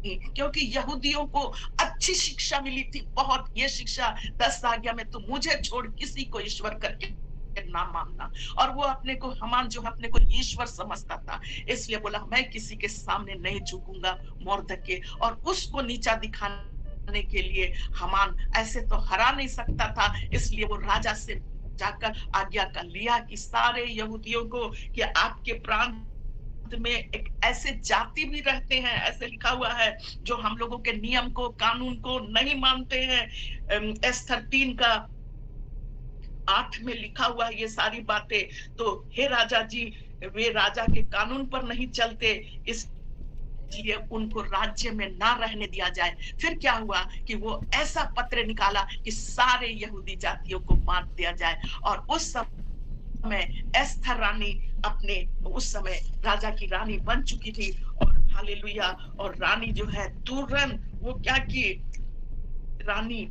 क्योंकि यहूदियों को अच्छी शिक्षा मिली थी बहुत। ये शिक्षा 10 आज्ञा में, तो मुझे छोड़ किसी को ईश्वर करके ना मानना। और वो अपने को, हामान जो अपने को ईश्वर समझता था, इसलिए बोला मैं किसी के सामने नहीं झुकूंगा मोर्दके, और उसको नीचा दिखाने के लिए हामान ऐसे तो हरा नहीं सकता था, इसलिए वो राजा से जाकर आज्ञा कर लिया कि सारे यहूदियों को, कि आपके प्रांत में एक ऐसे जाति भी रहते हैं, ऐसे लिखा हुआ है, जो हम लोगों के नियम को, कानून को नहीं मानते हैं। एस्थर 3:8 में लिखा हुआ है ये सारी बातें। तो हे राजा जी, वे राजा के कानून पर नहीं चलते, इसलिए उनको राज्य में ना रहने दिया जाए। फिर क्या हुआ कि वो ऐसा पत्र निकाला कि सारे यहूदी जातियों को मार दिया जाए। और उस समय एस्थर रानी अपने, उस समय राजा की रानी बन चुकी थी, और हालेलुया, और रानी जो है तुरंत वो क्या की, रानी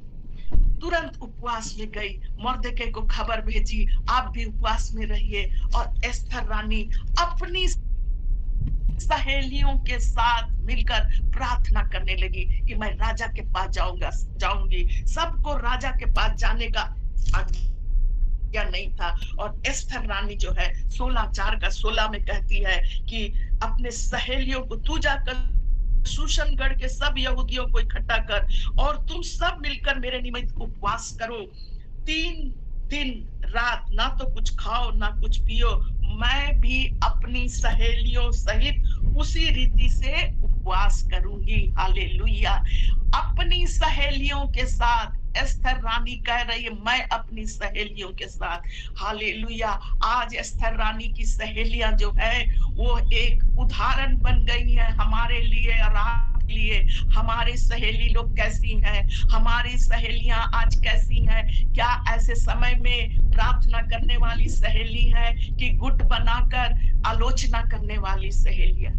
तुरंत उपवास में गई, मोर्दके को खबर भेजी आप भी उपवास में रहिए। और एस्थर रानी अपनी सहेलियों के साथ मिलकर प्रार्थना करने लगी कि मैं राजा के पास जाऊंगी, सबको राजा के पास जाने का आज्ञा नहीं था। और एस्थर रानी जो है 16:4 में कहती है कि अपने सहेलियों को, तू जाकर शूशनगढ़ के सब यहूदियों को इकट्ठा कर और तुम सब मिलकर मेरे निमित्त उपवास करो। 3 दिन रात ना तो कुछ खाओ ना कुछ पियो। मैं भी अपनी सहेलियों सहित उसी रीति से उपवास करूंगी। हालेलुया। अपनी सहेलियों के साथ एस्थर रानी कह रही है, मैं अपनी सहेलियों के साथ। हालेलुया। आज एस्थर रानी की सहेलियां जो है वो एक उदाहरण बन गई है हमारे लिए और आपके लिए। हमारी सहेली लोग कैसी हैं, हमारी सहेलियां आज कैसी हैं? क्या ऐसे समय में प्रार्थना करने वाली सहेली है कि गुट बनाकर आलोचना करने वाली सहेलियां?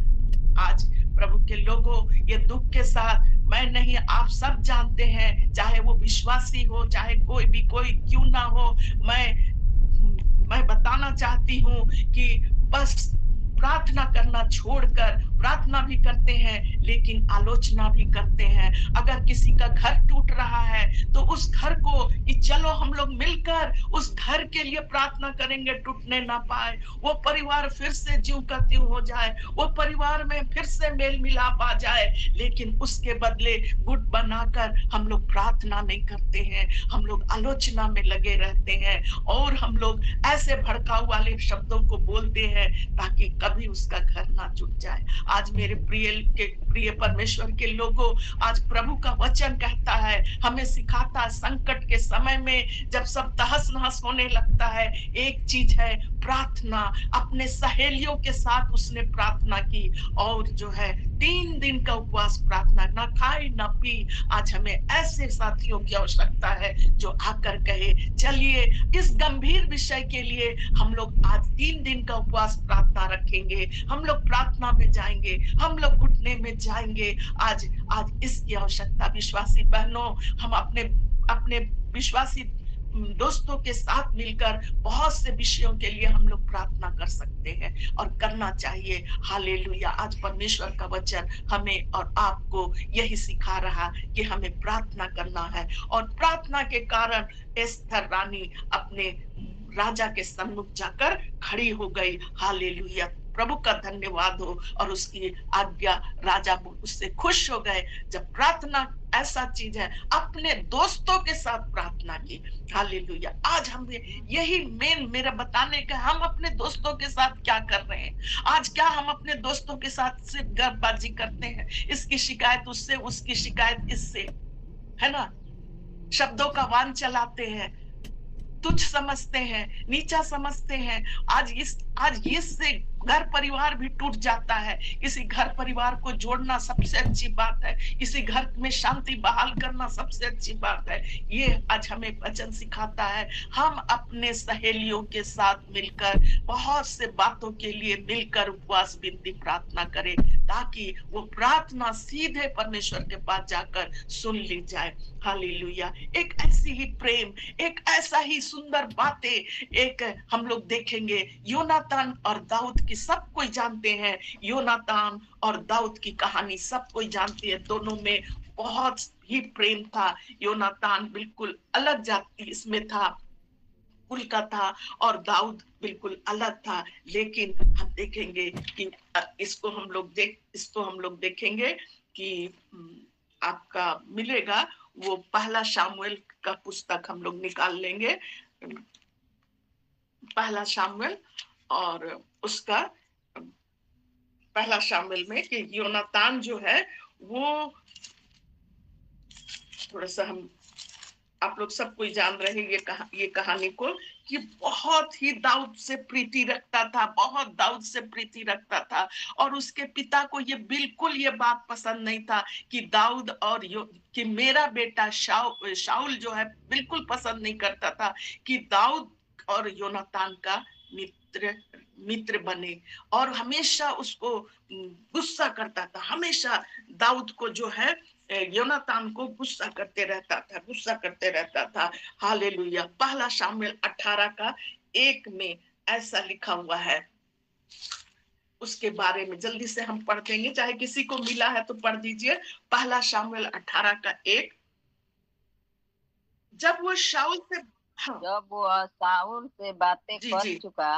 आज प्रभु के लोगों, ये दुख के साथ मैं नहीं, आप सब जानते हैं, चाहे वो विश्वासी हो चाहे कोई क्यों ना हो, मैं बताना चाहती हूँ कि बस प्रार्थना करना छोड़कर, प्रार्थना भी करते हैं लेकिन आलोचना भी करते हैं। अगर किसी का घर टूट रहा है तो उस घर को कि चलो हम लोग मिलकर उस घर के लिए प्रार्थना करेंगे, टूटने ना पाए, वो परिवार फिर से ज्यों का त्यों हो जाए, वो परिवार में फिर से मेल मिलाप आ जाए। लेकिन उसके बदले गुट बनाकर हम लोग प्रार्थना नहीं करते हैं, हम लोग आलोचना में लगे रहते हैं और हम लोग ऐसे भड़काऊ वाले शब्दों को बोलते हैं ताकि कभी उसका घर ना टूट जाए। आज मेरे प्रिय परमेश्वर के लोगों, आज प्रभु का वचन कहता है, हमें सिखाता है, संकट के समय में जब सब तहस नहस होने लगता है, एक चीज है प्रार्थना। अपने सहेलियों के साथ उसने प्रार्थना की और जो है 3 दिन का उपवास, प्रार्थना, ना खाए ना पी। आज हमें ऐसे साथियों की आवश्यकता है जो आकर कहे, चलिए इस गंभीर विषय के लिए हम लोग आज 3 दिन का उपवास प्रार्थना रखेंगे, हम लोग प्रार्थना में जाएंगे, हम लोग घुटने में जाएंगे। आज इसकी आवश्यकता विश्वासी बहनों, हम अपने विश्वासी दोस्तों के साथ मिलकर बहुत से विषयों के लिए हम लोग प्रार्थना कर सकते हैं और करना चाहिए। हालेलुया। आज परमेश्वर का वचन हमें और आपको यही सिखा रहा कि हमें प्रार्थना करना है और प्रार्थना के कारण एस्थर रानी अपने राजा के सम्मुख जाकर खड़ी हो गई। हालेलुया। प्रभु का धन्यवाद हो। और उसकी आज्ञा, राजा उससे खुश हो गए। जब प्रार्थना ऐसा चीज है, अपने दोस्तों के साथ प्रार्थना की। हालेलुया। आज हमें यही मेरा बताने का, हम अपने दोस्तों के साथ क्या कर रहे हैं? आज क्या हम अपने दोस्तों के साथ सिर्फ गपबाजी करते हैं, इसकी शिकायत उससे, उसकी शिकायत इससे, है ना? शब्दों का वान चलाते हैं, तुच्छ समझते हैं, नीचा समझते हैं। आज इससे घर परिवार भी टूट जाता है। किसी घर परिवार को जोड़ना सबसे अच्छी बात है, किसी घर में शांति बहाल करना सबसे अच्छी बात है। ये आज हमें वचन सिखाता है। हम अपने सहेलियों के साथ मिलकर बहुत से बातों के लिए मिलकर उपवास, विनती, प्रार्थना करें ताकि वो प्रार्थना सीधे परमेश्वर के पास जाकर सुन ली जाए। हालेलुया। एक ऐसी ही प्रेम, एक ऐसा ही सुंदर बातें एक हम लोग देखेंगे। योनातान और दाऊद की सब कोई जानते हैं, योनातान और दाऊद की कहानी सब कोई जानती है। दोनों में बहुत ही प्रेम था। योनातान बिल्कुल अलग जाति इसमें था, कुल का था, और दाऊद बिल्कुल अलग था। लेकिन हम देखेंगे कि इसको हम लोग देखेंगे कि आपका मिलेगा, वो पहला शामुएल का पुस्तक हम लोग निकाल लेंगे, पहला शामुएल, और उसका पहला शामुएल में कि योनातान जो है वो थोड़ा सा, हम आप लोग सब कोई जान रहे हैं ये कहानी को, कि बहुत ही दाऊद से प्रीति रखता था, बहुत दाऊद से प्रीति रखता था। और उसके पिता को ये बिल्कुल ये बात पसंद नहीं था कि दाऊद और कि मेरा बेटा शाऊल जो है, बिल्कुल पसंद नहीं करता था कि दाऊद और योनातान का मित्र बने, और हमेशा उसको गुस्सा करता था। हमेशा दाऊद को जो है, योनातान को गुस्सा करते रहता था। हालेलुया। पहला शामुएल 18:1 में ऐसा लिखा हुआ है। उसके बारे में जल्दी से हम पढ़ देंगे, चाहे किसी को मिला है तो पढ़ दीजिए। पहला शामुएल 18:1। जब वो शाऊल से हाँ, जब वह शाऊल से बातें जी, कर जी। चुका,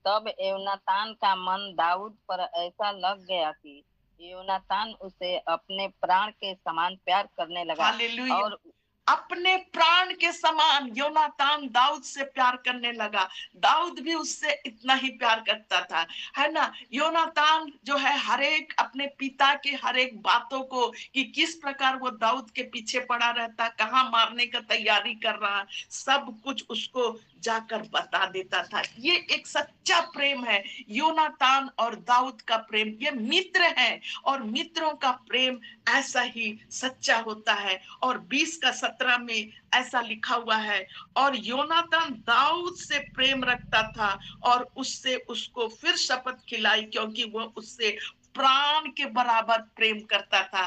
तब योनातान का मन दाऊद पर ऐसा लग गया कि योनातान उसे अपने प्राण के समान प्यार करने लगा। हालेलुया। और अपने प्राण के समान योनातान दाऊद से प्यार करने लगा। दाऊद भी उससे इतना ही प्यार करता था, है ना? योनातान जो है हर एक अपने पिता के हर एक बातों को कि किस प्रकार वो दाऊद के पीछे पड़ा रहता, कहाँ मारने का तैयारी कर रहा, सब कुछ उसको जाकर बता देता था। ये एक सच्चा प्रेम है, योनातान और दाऊद का प्रेम। ये मित्र है और मित्रों का प्रेम ऐसा ही सच्चा होता है। और 20 का 17 में ऐसा लिखा हुआ है, और योनातान दाऊद से प्रेम रखता था और उससे उसको फिर शपथ खिलाई, क्योंकि वो उससे प्राण के बराबर प्रेम करता था।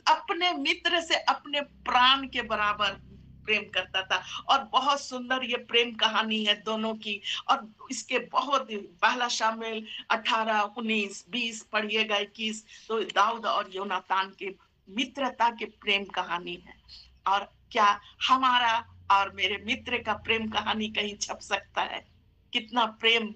अपने मित्र से अपने प्राण के बराबर प्रेम करता था। और बहुत सुंदर ये प्रेम कहानी है दोनों की। और इसके बहुत पहला शामिल 18, 19, 20 पढ़िएगा, 21, तो दाऊद और योनातान के मित्रता के प्रेम कहानी है। और क्या हमारा और मेरे मित्र का प्रेम कहानी कहीं छप सकता है? कितना प्रेम,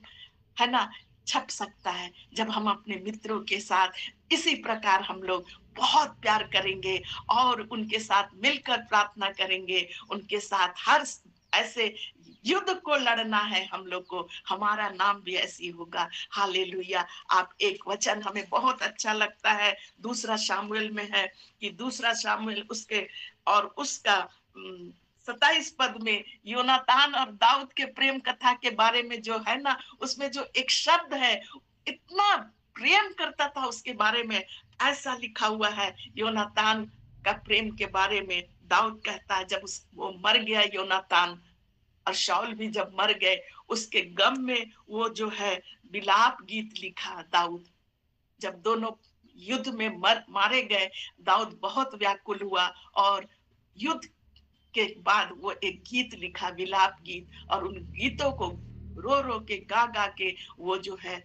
है ना, छप सकता है जब हम अपने मित्रों के साथ इसी प्रकार हम लोग बहुत प्यार करेंगे और उनके साथ मिलकर प्रार्थना करेंगे, उनके साथ हर ऐसे युद्ध को लड़ना है हम लोग को, हमारा नाम भी ऐसी होगा। हालेलुया। आप एक वचन हमें बहुत अच्छा लगता है, दूसरा शामुएल में है कि दूसरा शामुएल उसके और उसका 27 पद में योनातान और दाऊद के प्रेम कथा के बारे में जो है ना, उसमें जो एक शब्द है, इतना प्रेम करता था उसके बारे में, ऐसा लिखा हुआ है योनातान का प्रेम के बारे में। दाऊद कहता है जब वो मर गया योनातान, और शाऊल भी जब मर गए, उसके गम में वो जो है विलाप गीत लिखा दाऊद। जब दोनों युद्ध में मारे गए, दाऊद बहुत व्याकुल हुआ और युद्ध के बाद वो एक गीत लिखा, विलाप गीत, और उन गीतों को रो रो के गा गा के वो जो है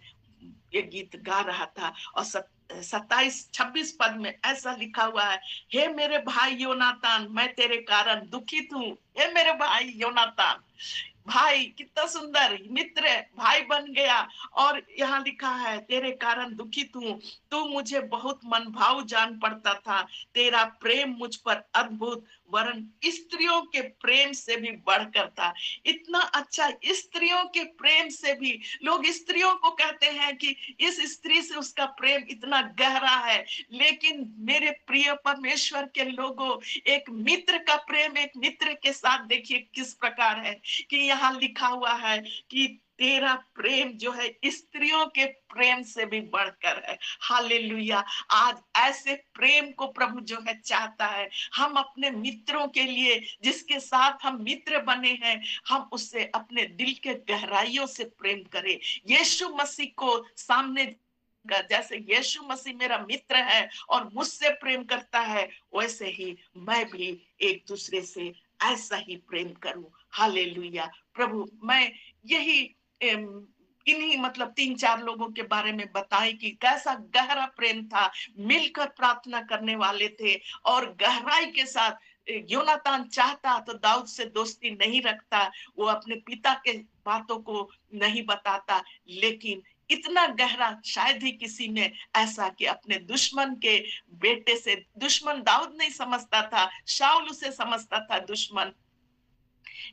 ये गीत गा रहा था। और 27-26 पद में ऐसा लिखा हुआ है, हे मेरे भाई योनातान, मैं तेरे कारण दुखित हूँ। हे मेरे भाई योनातान, भाई कितना सुंदर मित्र, भाई बन गया। और यहाँ लिखा है, तेरे कारण दुखित हूँ, तू मुझे बहुत मनभाऊ जान पड़ता था, तेरा प्रेम मुझ पर अद्भुत वरन स्त्रियों के प्रेम से भी बढ़कर था। इतना अच्छा, स्त्रियों के प्रेम से भी। लोग स्त्रियों को कहते हैं कि इस स्त्री से उसका प्रेम इतना गहरा है, लेकिन मेरे प्रिय परमेश्वर के लोगों, एक मित्र का प्रेम एक मित्र के साथ देखिए किस प्रकार है कि यहाँ लिखा हुआ है कि तेरा प्रेम जो है स्त्रियों के प्रेम से भी बढ़कर है। हालेलुया। आज ऐसे प्रेम को प्रभु जो है चाहता है, हम अपने मित्रों के लिए जिसके साथ हम मित्र बने हैं, हम उससे अपने दिल के गहराइयों से प्रेम करें। यीशु मसीह को सामने, जैसे यीशु मसीह मेरा मित्र है और मुझसे प्रेम करता है, वैसे ही मैं भी एक दूसरे से ऐसा ही प्रेम करूं। हालेलुया। प्रभु, मैं यही इन्हीं मतलब 3-4 लोगों के बारे में बताएं कि कैसा गहरा प्रेम था, मिलकर प्रार्थना करने वाले थे और गहराई के साथ। योनातान चाहता तो दाऊद से दोस्ती नहीं रखता, वो अपने पिता के बातों को नहीं बताता, लेकिन इतना गहरा शायद ही किसी ने ऐसा कि अपने दुश्मन के बेटे से, दुश्मन दाऊद नहीं समझता था, शाऊल उसे समझता था दुश्मन,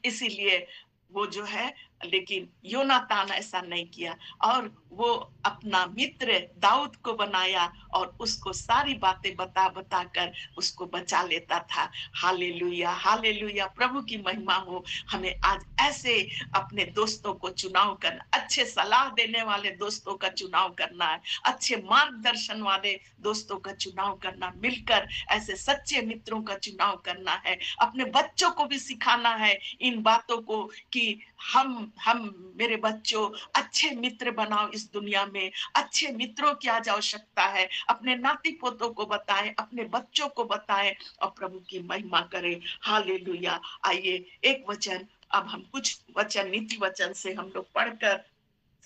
इसीलिए वो जो है, लेकिन योनातान ऐसा नहीं किया और वो अपना मित्र दाऊद को बनाया और उसको सारी बातें बता बता कर उसको बचा लेता था। हालेलुया, हालेलुया, प्रभु की महिमा हो। हमें आज ऐसे अपने दोस्तों को चुनाव करना, अच्छे सलाह देने वाले दोस्तों का चुनाव करना है, अच्छे मार्गदर्शन वाले दोस्तों का चुनाव करना, मिलकर ऐसे सच्चे मित्रों का चुनाव करना है। अपने बच्चों को भी सिखाना है इन बातों को कि हम मेरे बच्चों अच्छे मित्र बनाओ, इस दुनिया में अच्छे मित्रों की आज आवश्यकता है। अपने नाती पोतों को बताएं, अपने बच्चों को बताएं और प्रभु की महिमा करें। हालेलुया। आइए एक वचन, अब हम कुछ वचन नीति वचन से हम लोग पढ़कर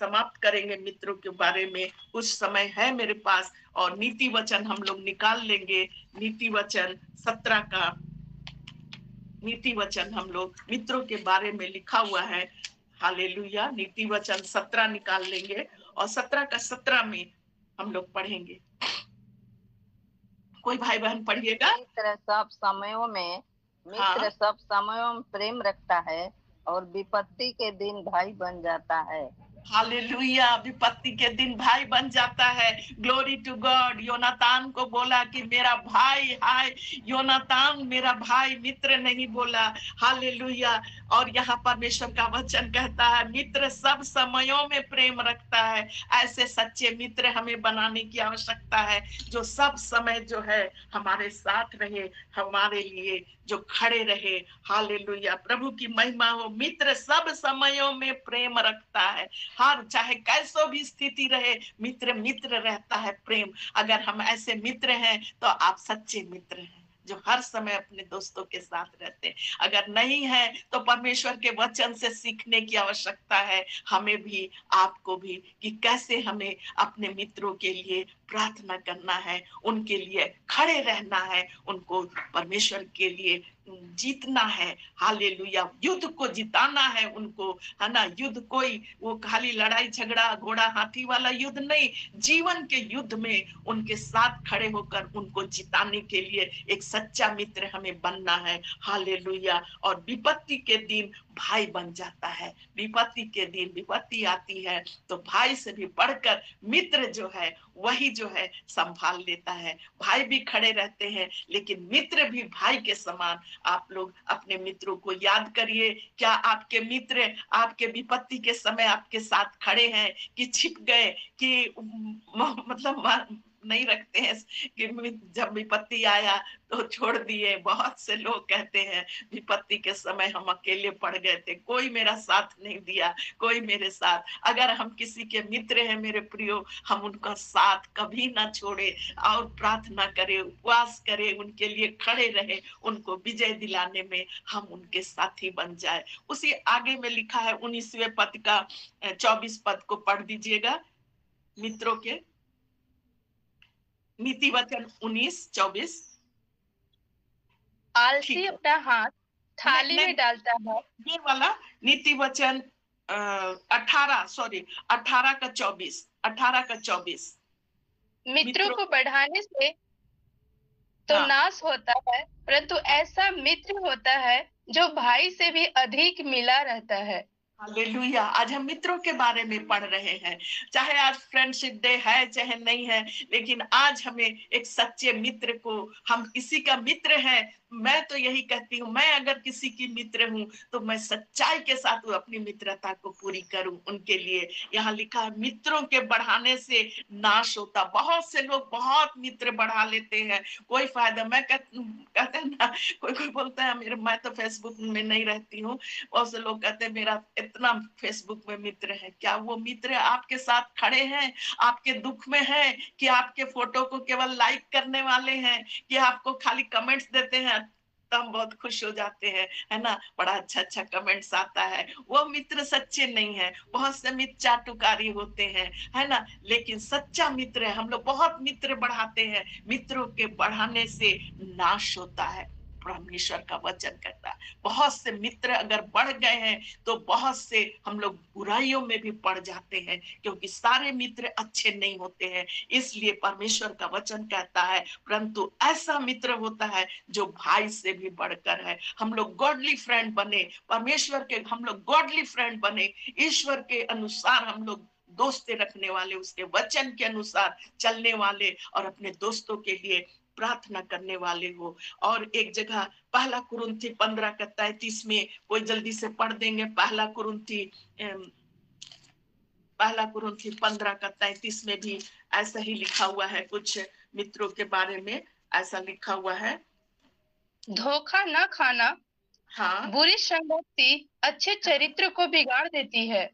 समाप्त करेंगे। मित्रों के बारे में कुछ समय है मेरे पास और नीति वचन हम लोग निकाल लेंगे। नीति वचन 17 का नीति वचन हम लोग मित्रों के बारे में लिखा हुआ है। हालेलुया। नीति वचन 17 निकाल लेंगे और 17 का 17 में हम लोग पढ़ेंगे। कोई भाई बहन पढ़िएगा। मित्र सब समयों में प्रेम रखता है और विपत्ति के दिन भाई बन जाता है। हालेलुया। विपत्ति के दिन भाई बन जाता है। Glory to God. योनातान को बोला कि मेरा भाई। हाय योनातान मेरा भाई, मित्र नहीं बोला। हालेलुया। और यहाँ परमेश्वर का वचन कहता है मित्र सब समयों में प्रेम रखता है। ऐसे सच्चे मित्र हमें बनाने की आवश्यकता है, जो सब समय जो है हमारे साथ रहे, हमारे लिए जो खड़े रहे। हालेलुया। प्रभु की महिमा हो। मित्र सब समयों में प्रेम रखता है। हर चाहे कैसो भी स्थिति रहे, मित्र रहता है प्रेम। अगर हम ऐसे मित्र हैं तो आप सच्चे मित्र हैं, जो हर समय अपने दोस्तों के साथ रहते हैं। अगर नहीं है तो परमेश्वर के वचन से सीखने की आवश्यकता है, हमें भी आपको भी, कि कैसे हमें अपने मित्रों के लिए प्रार्थना करना है, उनके लिए खड़े रहना है, उनको परमेश्वर के लिए जीतना है। हालेलुया। युद्ध को जिताना है उनको, है ना। युद्ध कोई वो खाली लड़ाई झगड़ा घोड़ा हाथी वाला युद्ध नहीं, जीवन के युद्ध में उनके साथ खड़े होकर उनको जिताने के लिए एक सच्चा मित्र हमें बनना है। हालेलुया। और विपत्ति के दिन भाई बन जाता है। विपत्ति के दिन विपत्ति आती है तो भाई से भी बढ़कर मित्र जो है वही जो है संभाल लेता है। भाई भी खड़े रहते हैं लेकिन मित्र भी भाई के समान। आप लोग अपने मित्रों को याद करिए। क्या आपके मित्र आपके विपत्ति के समय आपके साथ खड़े हैं, कि छिप गए, कि मतलब नहीं रखते हैं कि जब विपत्ति आया तो छोड़ दिए। बहुत से लोग कहते हैं विपत्ति के समय हम अकेले पड़ गए थे, कोई मेरा साथ नहीं दिया, कोई मेरे साथ। अगर हम किसी के मित्र हैं मेरे प्रियो, हम उनका साथ कभी ना छोड़े और प्रार्थना करें, उपवास करें, उनके लिए खड़े रहे, उनको विजय दिलाने में हम उनके साथी बन जाए। उसी आगे में लिखा है 19वें पद का 24 पद को पढ़ दीजिएगा। मित्रों के नीति वचन 19:24। आलसी अपना हाथ थाली में डालता है। ये वाला नीति वचन 18 का 24। मित्रों को बढ़ाने से तो नाश होता है, परंतु ऐसा मित्र होता है जो भाई से भी अधिक मिला रहता है। हालेलुया। आज हम मित्रों के बारे में पढ़ रहे हैं। चाहे आज फ्रेंडशिप डे है चाहे नहीं है, लेकिन आज हमें एक सच्चे मित्र को, हम किसी का मित्र हैं। मैं तो यही कहती हूँ, मैं अगर किसी की मित्र हूँ तो मैं सच्चाई के साथ अपनी मित्रता को पूरी करूं उनके लिए। यहाँ लिखा है मित्रों के बढ़ाने से नाश होता। बहुत से लोग बहुत मित्र बढ़ा लेते हैं, कोई फायदा। मैं कहते हैं ना, कोई बोलता है मेरे, मैं तो फेसबुक में नहीं रहती हूँ, बहुत से लोग कहते हैं मेरा इतना फेसबुक में मित्र है। क्या वो मित्र आपके साथ खड़े हैं, आपके दुख में है, कि आपके फोटो को केवल लाइक करने वाले हैं, कि आपको खाली कमेंट्स देते हैं तो हम बहुत खुश हो जाते हैं, है ना, बड़ा अच्छा कमेंट्स आता है। वो मित्र सच्चे नहीं है। बहुत से मित्र चाटुकारी होते हैं, है ना, लेकिन सच्चा मित्र है। हम लोग बहुत मित्र बढ़ाते हैं, मित्रों के बढ़ाने से नाश होता है, परमेश्वर का वचन कहता है। बहुत से मित्र अगर बढ़ गए हैं तो बहुत से हम लोग बुराइयों में भी पड़ जाते हैं, क्योंकि सारे मित्र अच्छे नहीं होते हैं। इसलिए परमेश्वर का वचन कहता है परंतु ऐसा मित्र होता है जो भाई से भी बढ़कर है। हम लोग गॉडली फ्रेंड बने, परमेश्वर के हम लोग गॉडली फ्रेंड बने, ईश्वर के अनुसार हम लोग दोस्ती रखने वाले, उसके वचन के अनुसार चलने वाले और अपने दोस्तों के लिए प्रार्थना करने वाले हो। और एक जगह पहला कुरिन्थी 15 का 33 में, कोई जल्दी से पढ़ देंगे। पहला कुरिन्थी 15 का 33 में भी ऐसा ही लिखा हुआ है, कुछ मित्रों के बारे में ऐसा लिखा हुआ है। धोखा न खाना। हाँ, बुरी संगति अच्छे चरित्र को बिगाड़ देती है।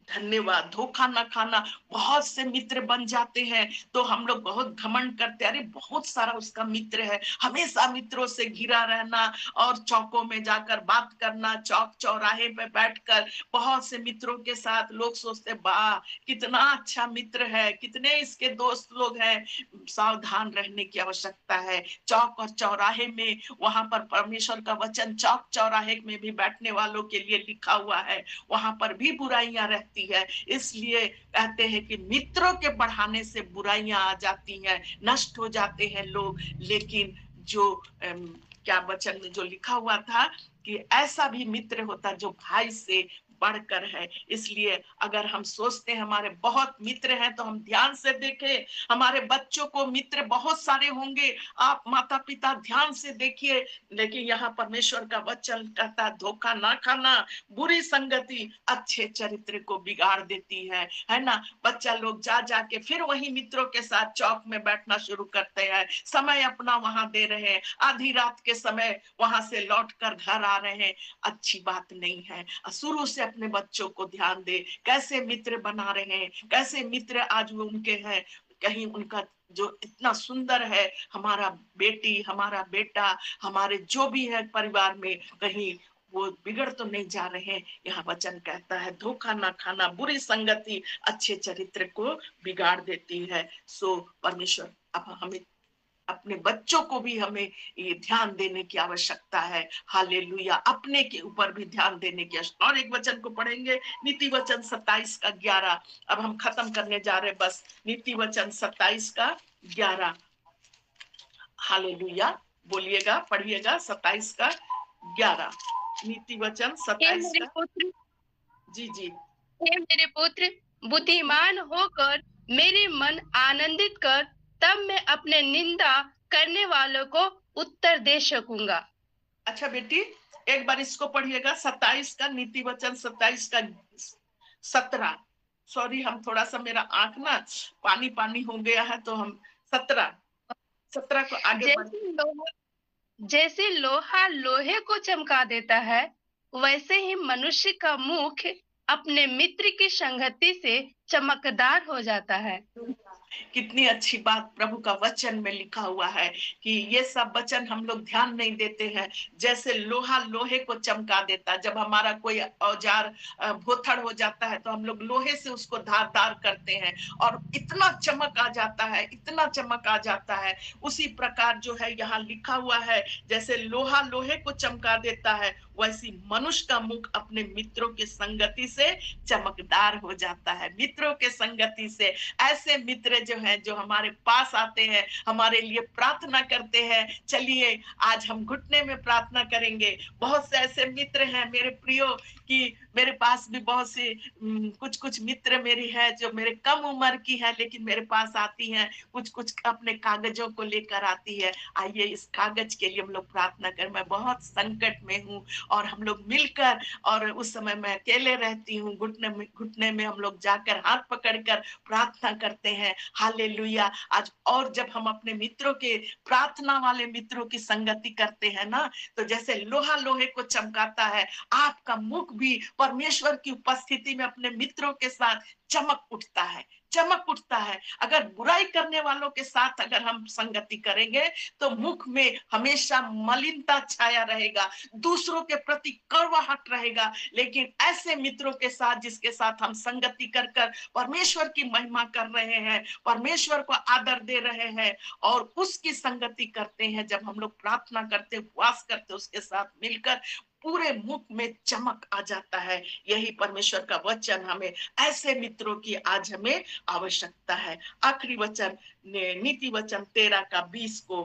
धन्यवाद। धोखा ना खाना, बहुत से मित्र बन जाते हैं तो हम लोग बहुत घमंड करते हैं, अरे बहुत सारा उसका मित्र है, हमेशा मित्रों से घिरा रहना और चौकों में जाकर बात करना, चौक चौराहे पे बैठकर बहुत से मित्रों के साथ लोग सोचते वाह कितना अच्छा मित्र है, कितने इसके दोस्त लोग हैं। सावधान रहने की आवश्यकता है। चौक और चौराहे में, वहां पर परमेश्वर का वचन चौक चौराहे में भी बैठने वालों के लिए लिखा हुआ है, वहां पर भी बुराइयां रहती है। इसलिए कहते हैं कि मित्रों के बढ़ाने से बुराइयां आ जाती हैं, नष्ट हो जाते हैं लोग। लेकिन जो क्या वचन में जो लिखा हुआ था कि ऐसा भी मित्र होता जो भाई से बढ़कर है। इसलिए अगर हम सोचते हैं हमारे बहुत मित्र हैं तो हम ध्यान से देखें, हमारे बच्चों को मित्र बहुत सारे होंगे, आप माता पिता ध्यान से देखिए। लेकिन यहाँ परमेश्वर का वचन कहता है धोखा ना खाना, बुरी संगति अच्छे चरित्र को बिगाड़ देती है ना। बच्चा लोग जा जाके फिर वही मित्रों के साथ चौक में बैठना शुरू करते हैं, समय अपना वहां दे रहे हैं, आधी रात के समय वहां से लौट कर घर आ रहे हैं। अच्छी बात नहीं है। शुरू से अपने बच्चों को ध्यान दे, कैसे मित्र बना रहे हैं, कैसे मित्र आज वो उनके हैं। कहीं उनका जो इतना सुंदर है, हमारा बेटी, हमारा बेटा, हमारे जो भी है परिवार में, कहीं वो बिगड़ तो नहीं जा रहे हैं। यहाँ वचन कहता है धोखा ना खाना, बुरी संगति अच्छे चरित्र को बिगाड़ देती है। सो परमेश्वर अब हमें अपने बच्चों को भी हमें ये ध्यान देने की आवश्यकता है। हालेलुया। अपने के ऊपर भी ध्यान देने की आवश्यकता। और एक वचन को पढ़ेंगे, नीति वचन 27 का 11। अब हम खत्म करने जा रहे, बस नीति वचन 27 का 11। हालेलुया, बोलिएगा, पढ़िएगा 27 का 11। नीति वचन 27 मेरे का। पुत्र, जी जी। हे मेरे पुत्र, बुद्धिमान होकर मेरे मन आनंदित कर, तब मैं अपने निंदा करने वालों को उत्तर दे सकूंगा। अच्छा बेटी, एक बार इसको पढ़िएगा, 27 का, नीति वचन 27 का 17। सॉरी, हम थोड़ा सा, मेरा आंख ना पानी पानी हो गया है, तो हम 17 को आगे बढ़। जैसे लोहा लोहे को चमका देता है, वैसे ही मनुष्य का मुख अपने मित्र की संगति से चमकदार हो जाता है। कितनी अच्छी बात प्रभु का वचन में लिखा हुआ है कि ये सब वचन हम लोग ध्यान नहीं देते हैं। जैसे लोहा लोहे को चमका देता, जब हमारा कोई औजार भोथड़ हो जाता है तो हम लोग लोहे से उसको धारदार करते हैं और इतना चमक आ जाता है, इतना चमक आ जाता है। उसी प्रकार जो है यहाँ लिखा हुआ है, जैसे लोहा लोहे को चमका देता है, वैसी मनुष्य का मुख अपने मित्रों की संगति से चमकदार हो जाता है। मित्रों के संगति से, ऐसे मित्र जो हैं, जो हमारे पास आते हैं, हमारे लिए प्रार्थना करते हैं। चलिए आज हम घुटने में प्रार्थना करेंगे। बहुत से ऐसे मित्र हैं मेरे प्रियो कि मेरे पास भी बहुत से कुछ कुछ मित्र मेरी है जो मेरे कम उम्र की है, लेकिन मेरे पास आती हैं, कुछ कुछ अपने कागजों को लेकर आती है। आइए इस कागज के लिए हम लोग प्रार्थना करें। मैं बहुत संकट में हूँ और हम लोग मिलकर, और उस समय मैं अकेले रहती हूँ, घुटने में हम लोग जाकर हाथ पकड़कर प्रार्थना करते हैं। हालेलुया। आज और जब हम अपने मित्रों के, प्रार्थना वाले मित्रों की संगति करते हैं ना, तो जैसे लोहा लोहे को चमकाता है, आपका मुख भी परमेश्वर की उपस्थिति में अपने मित्रों के साथ चमक उठता है, चमक उठता है। अगर बुराई करने वालों के साथ अगर हम संगति करेंगे तो मुख में हमेशा मलिनता छाया रहेगा, दूसरों के प्रति कड़वाहट रहेगा। लेकिन ऐसे मित्रों के साथ जिसके साथ हम संगति कर कर परमेश्वर की महिमा कर रहे हैं, परमेश्वर को आदर दे रहे हैं और उसकी संगति करते हैं, जब हम लोग प्रार्थना करते, उपवास करते, उसके साथ मिलकर पूरे मुख में चमक आ जाता है। यही परमेश्वर का वचन, हमें ऐसे मित्रों की आज हमें आवश्यकता है। आखिरी वचन नीति वचन 13 का 20 को,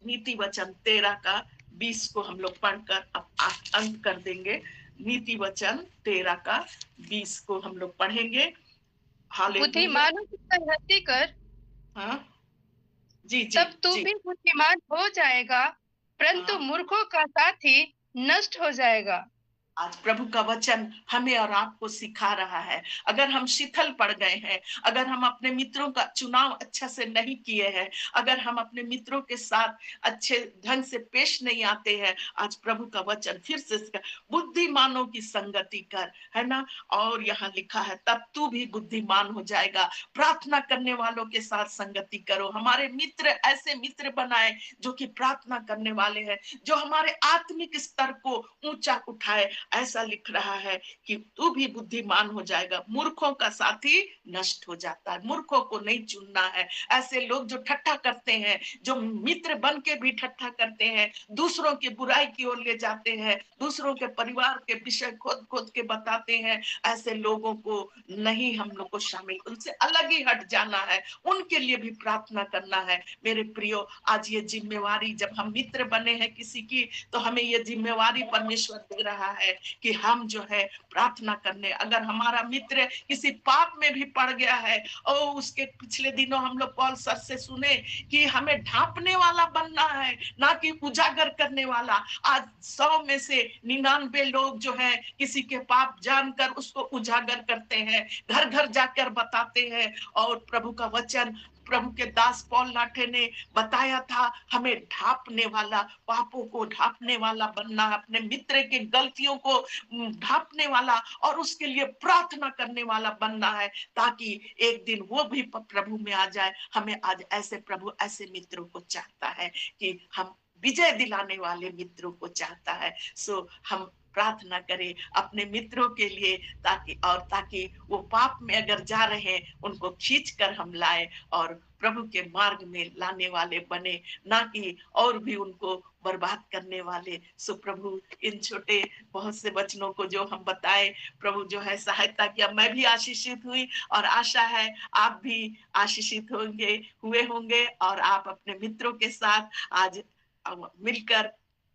नीति वचन 13 का 20 को हम लोग पढ़कर अब अंत कर देंगे। नीति वचन 13 का 20 को हम लोग पढ़ेंगे। बुद्धिमानों की संगति कर, हाँ जी जी, तब तू भी बुद्धिमान हो जाएगा, परंतु मूर्खों का साथी नष्ट हो जाएगा। आज प्रभु का वचन हमें और आपको सिखा रहा है, अगर हम शिथिल पड़ गए हैं, अगर हम अपने मित्रों का चुनाव अच्छा से नहीं किए हैं, अगर हम अपने मित्रों के साथ अच्छे ढंग से पेश नहीं आते हैं, आज प्रभु का वचन फिर से बुद्धिमानों की संगति कर, है ना। और यहाँ लिखा है तब तू भी बुद्धिमान हो जाएगा, प्रार्थना करने वालों के साथ संगति करो। हमारे मित्र ऐसे मित्र बनाए जो कि प्रार्थना करने वाले हैं, जो हमारे आत्मिक स्तर को ऊंचा उठाए। ऐसा लिख रहा है कि तू भी बुद्धिमान हो जाएगा। मूर्खों का साथी नष्ट हो जाता है, मूर्खों को नहीं चुनना है। ऐसे लोग जो ठट्ठा करते हैं, जो मित्र बन के भी ठट्ठा करते हैं, दूसरों की बुराई की ओर ले जाते हैं, दूसरों के परिवार के विषय खोद खोद के बताते हैं, ऐसे लोगों को नहीं हम लोग को शामिल, उनसे अलग ही हट जाना है, उनके लिए भी प्रार्थना करना है। मेरे प्रियो, आज ये जिम्मेवारी, जब हम मित्र बने हैं किसी की, तो हमें ये जिम्मेवारी परमेश्वर दे रहा है कि हम जो है प्रार्थना करने। अगर हमारा मित्र किसी पाप में भी पड़ गया है, और उसके पिछले दिनों हम लोग पॉल सर से सुने कि हमें ढांपने वाला बनना है, ना कि उजागर करने वाला। आज 100 में से 99 लोग जो है किसी के पाप जानकर उसको उजागर करते हैं, घर घर जाकर बताते हैं। और प्रभु का वचन, प्रभु के दास पौल लाठे ने बताया था, हमें ढांपने वाला, पापों को ढांपने वाला बनना, अपने मित्र के गलतियों को ढांपने वाला और उसके लिए प्रार्थना करने वाला बनना है, ताकि एक दिन वो भी प्रभु में आ जाए। हमें आज ऐसे प्रभु ऐसे मित्रों को चाहता है कि हम विजय दिलाने वाले मित्रों को चाहता है। सो हम प्रार्थना करें अपने मित्रों के लिए, ताकि वो पाप में अगर जा रहे हैं उनको खींच कर हम लाए और प्रभु के मार्ग में लाने वाले बने, ना कि और भी उनको बर्बाद करने वाले। सो प्रभु इन छोटे बहुत से वचनों को जो हम बताए, प्रभु जो है सहायता किया। मैं भी आशीषित हुई और आशा है आप भी आशीषित हुए होंगे और आप अपने मित्रों के साथ आज मिलकर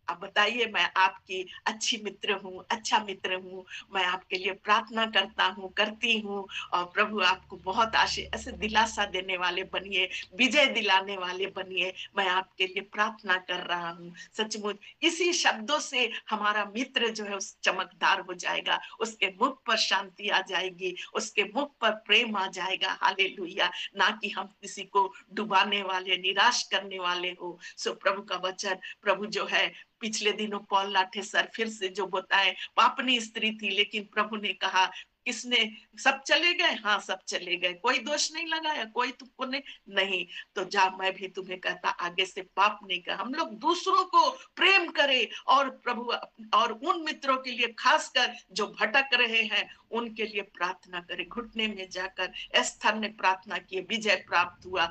आप बताइए, मैं आपकी अच्छी मित्र हूँ, अच्छा मित्र हूँ, मैं आपके लिए प्रार्थना करता हूँ, करती हूँ। और प्रभु आपको बहुत ऐसे दिलासा देने वाले बनिए, विजय दिलाने वाले बनिए। मैं आपके लिए प्रार्थना कर रहा हूँ। सचमुच इसी शब्दों से हमारा मित्र जो है उस चमकदार हो जाएगा, उसके मुख पर शांति आ जाएगी, उसके मुख पर प्रेम आ जाएगा। हालेलुया। ना कि हम किसी को डुबाने वाले, निराश करने वाले हो। सो प्रभु का वचन, प्रभु जो है पिछले दिनों पौल लाठे सर फिर से जो बताए, पापनी स्त्री थी, लेकिन प्रभु ने कहा किसने, सब चले गए, हाँ सब चले गए, कोई दोष नहीं लगाया, कोई तुमको नहीं, तो जा मैं भी तुम्हें कहता आगे से पाप नहीं कर। हम लोग दूसरों को प्रेम करें और प्रभु और उन मित्रों के लिए खासकर जो भटक रहे हैं उनके लिए प्रार्थना करें। घुटने में जाकर एस्थर ने प्रार्थना की, विजय प्राप्त हुआ।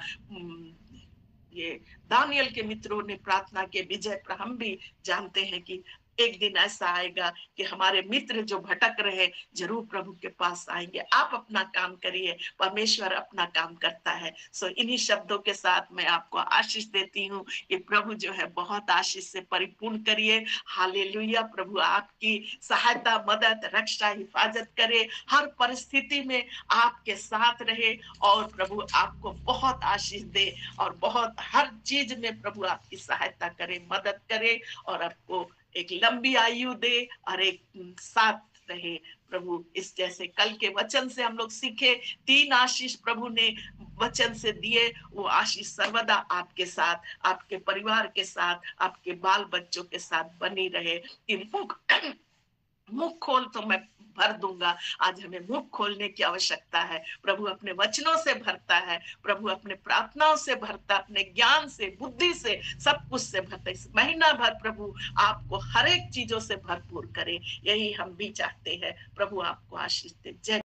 ये दानियल के मित्रों ने प्रार्थना की, विजय। हम भी जानते हैं कि एक दिन ऐसा आएगा कि हमारे मित्र जो भटक रहे जरूर प्रभु के पास आएंगे। आप अपना काम करिए, परमेश्वर अपना काम करता है। सो इन्हीं शब्दों के साथ मैं आपको आशीष देती हूँ कि प्रभु जो है बहुत आशीष से परिपूर्ण करिए। हालेलुया। प्रभु आपकी सहायता, मदद, रक्षा, हिफाजत करे, हर परिस्थिति में आपके साथ रहे और प्रभु आपको बहुत आशीष दे और बहुत हर चीज में प्रभु आपकी सहायता करे, मदद करे और आपको एक लंबी आयु दे और एक साथ रहे। प्रभु इस जैसे कल के वचन से हम लोग सीखे, 3 आशीष प्रभु ने वचन से दिए, वो आशीष सर्वदा आपके साथ, आपके परिवार के साथ, आपके बाल बच्चों के साथ बनी रहे। कि मुख खोल तो मैं भर दूंगा। आज हमें मुख खोलने की आवश्यकता है। प्रभु अपने वचनों से भरता है, प्रभु अपने प्रार्थनाओं से भरता, अपने ज्ञान से, बुद्धि से, सब कुछ से भरता। इस महीना भर प्रभु आपको हर एक चीजों से भरपूर करे, यही हम भी चाहते हैं। प्रभु आपको आशीष दे। जय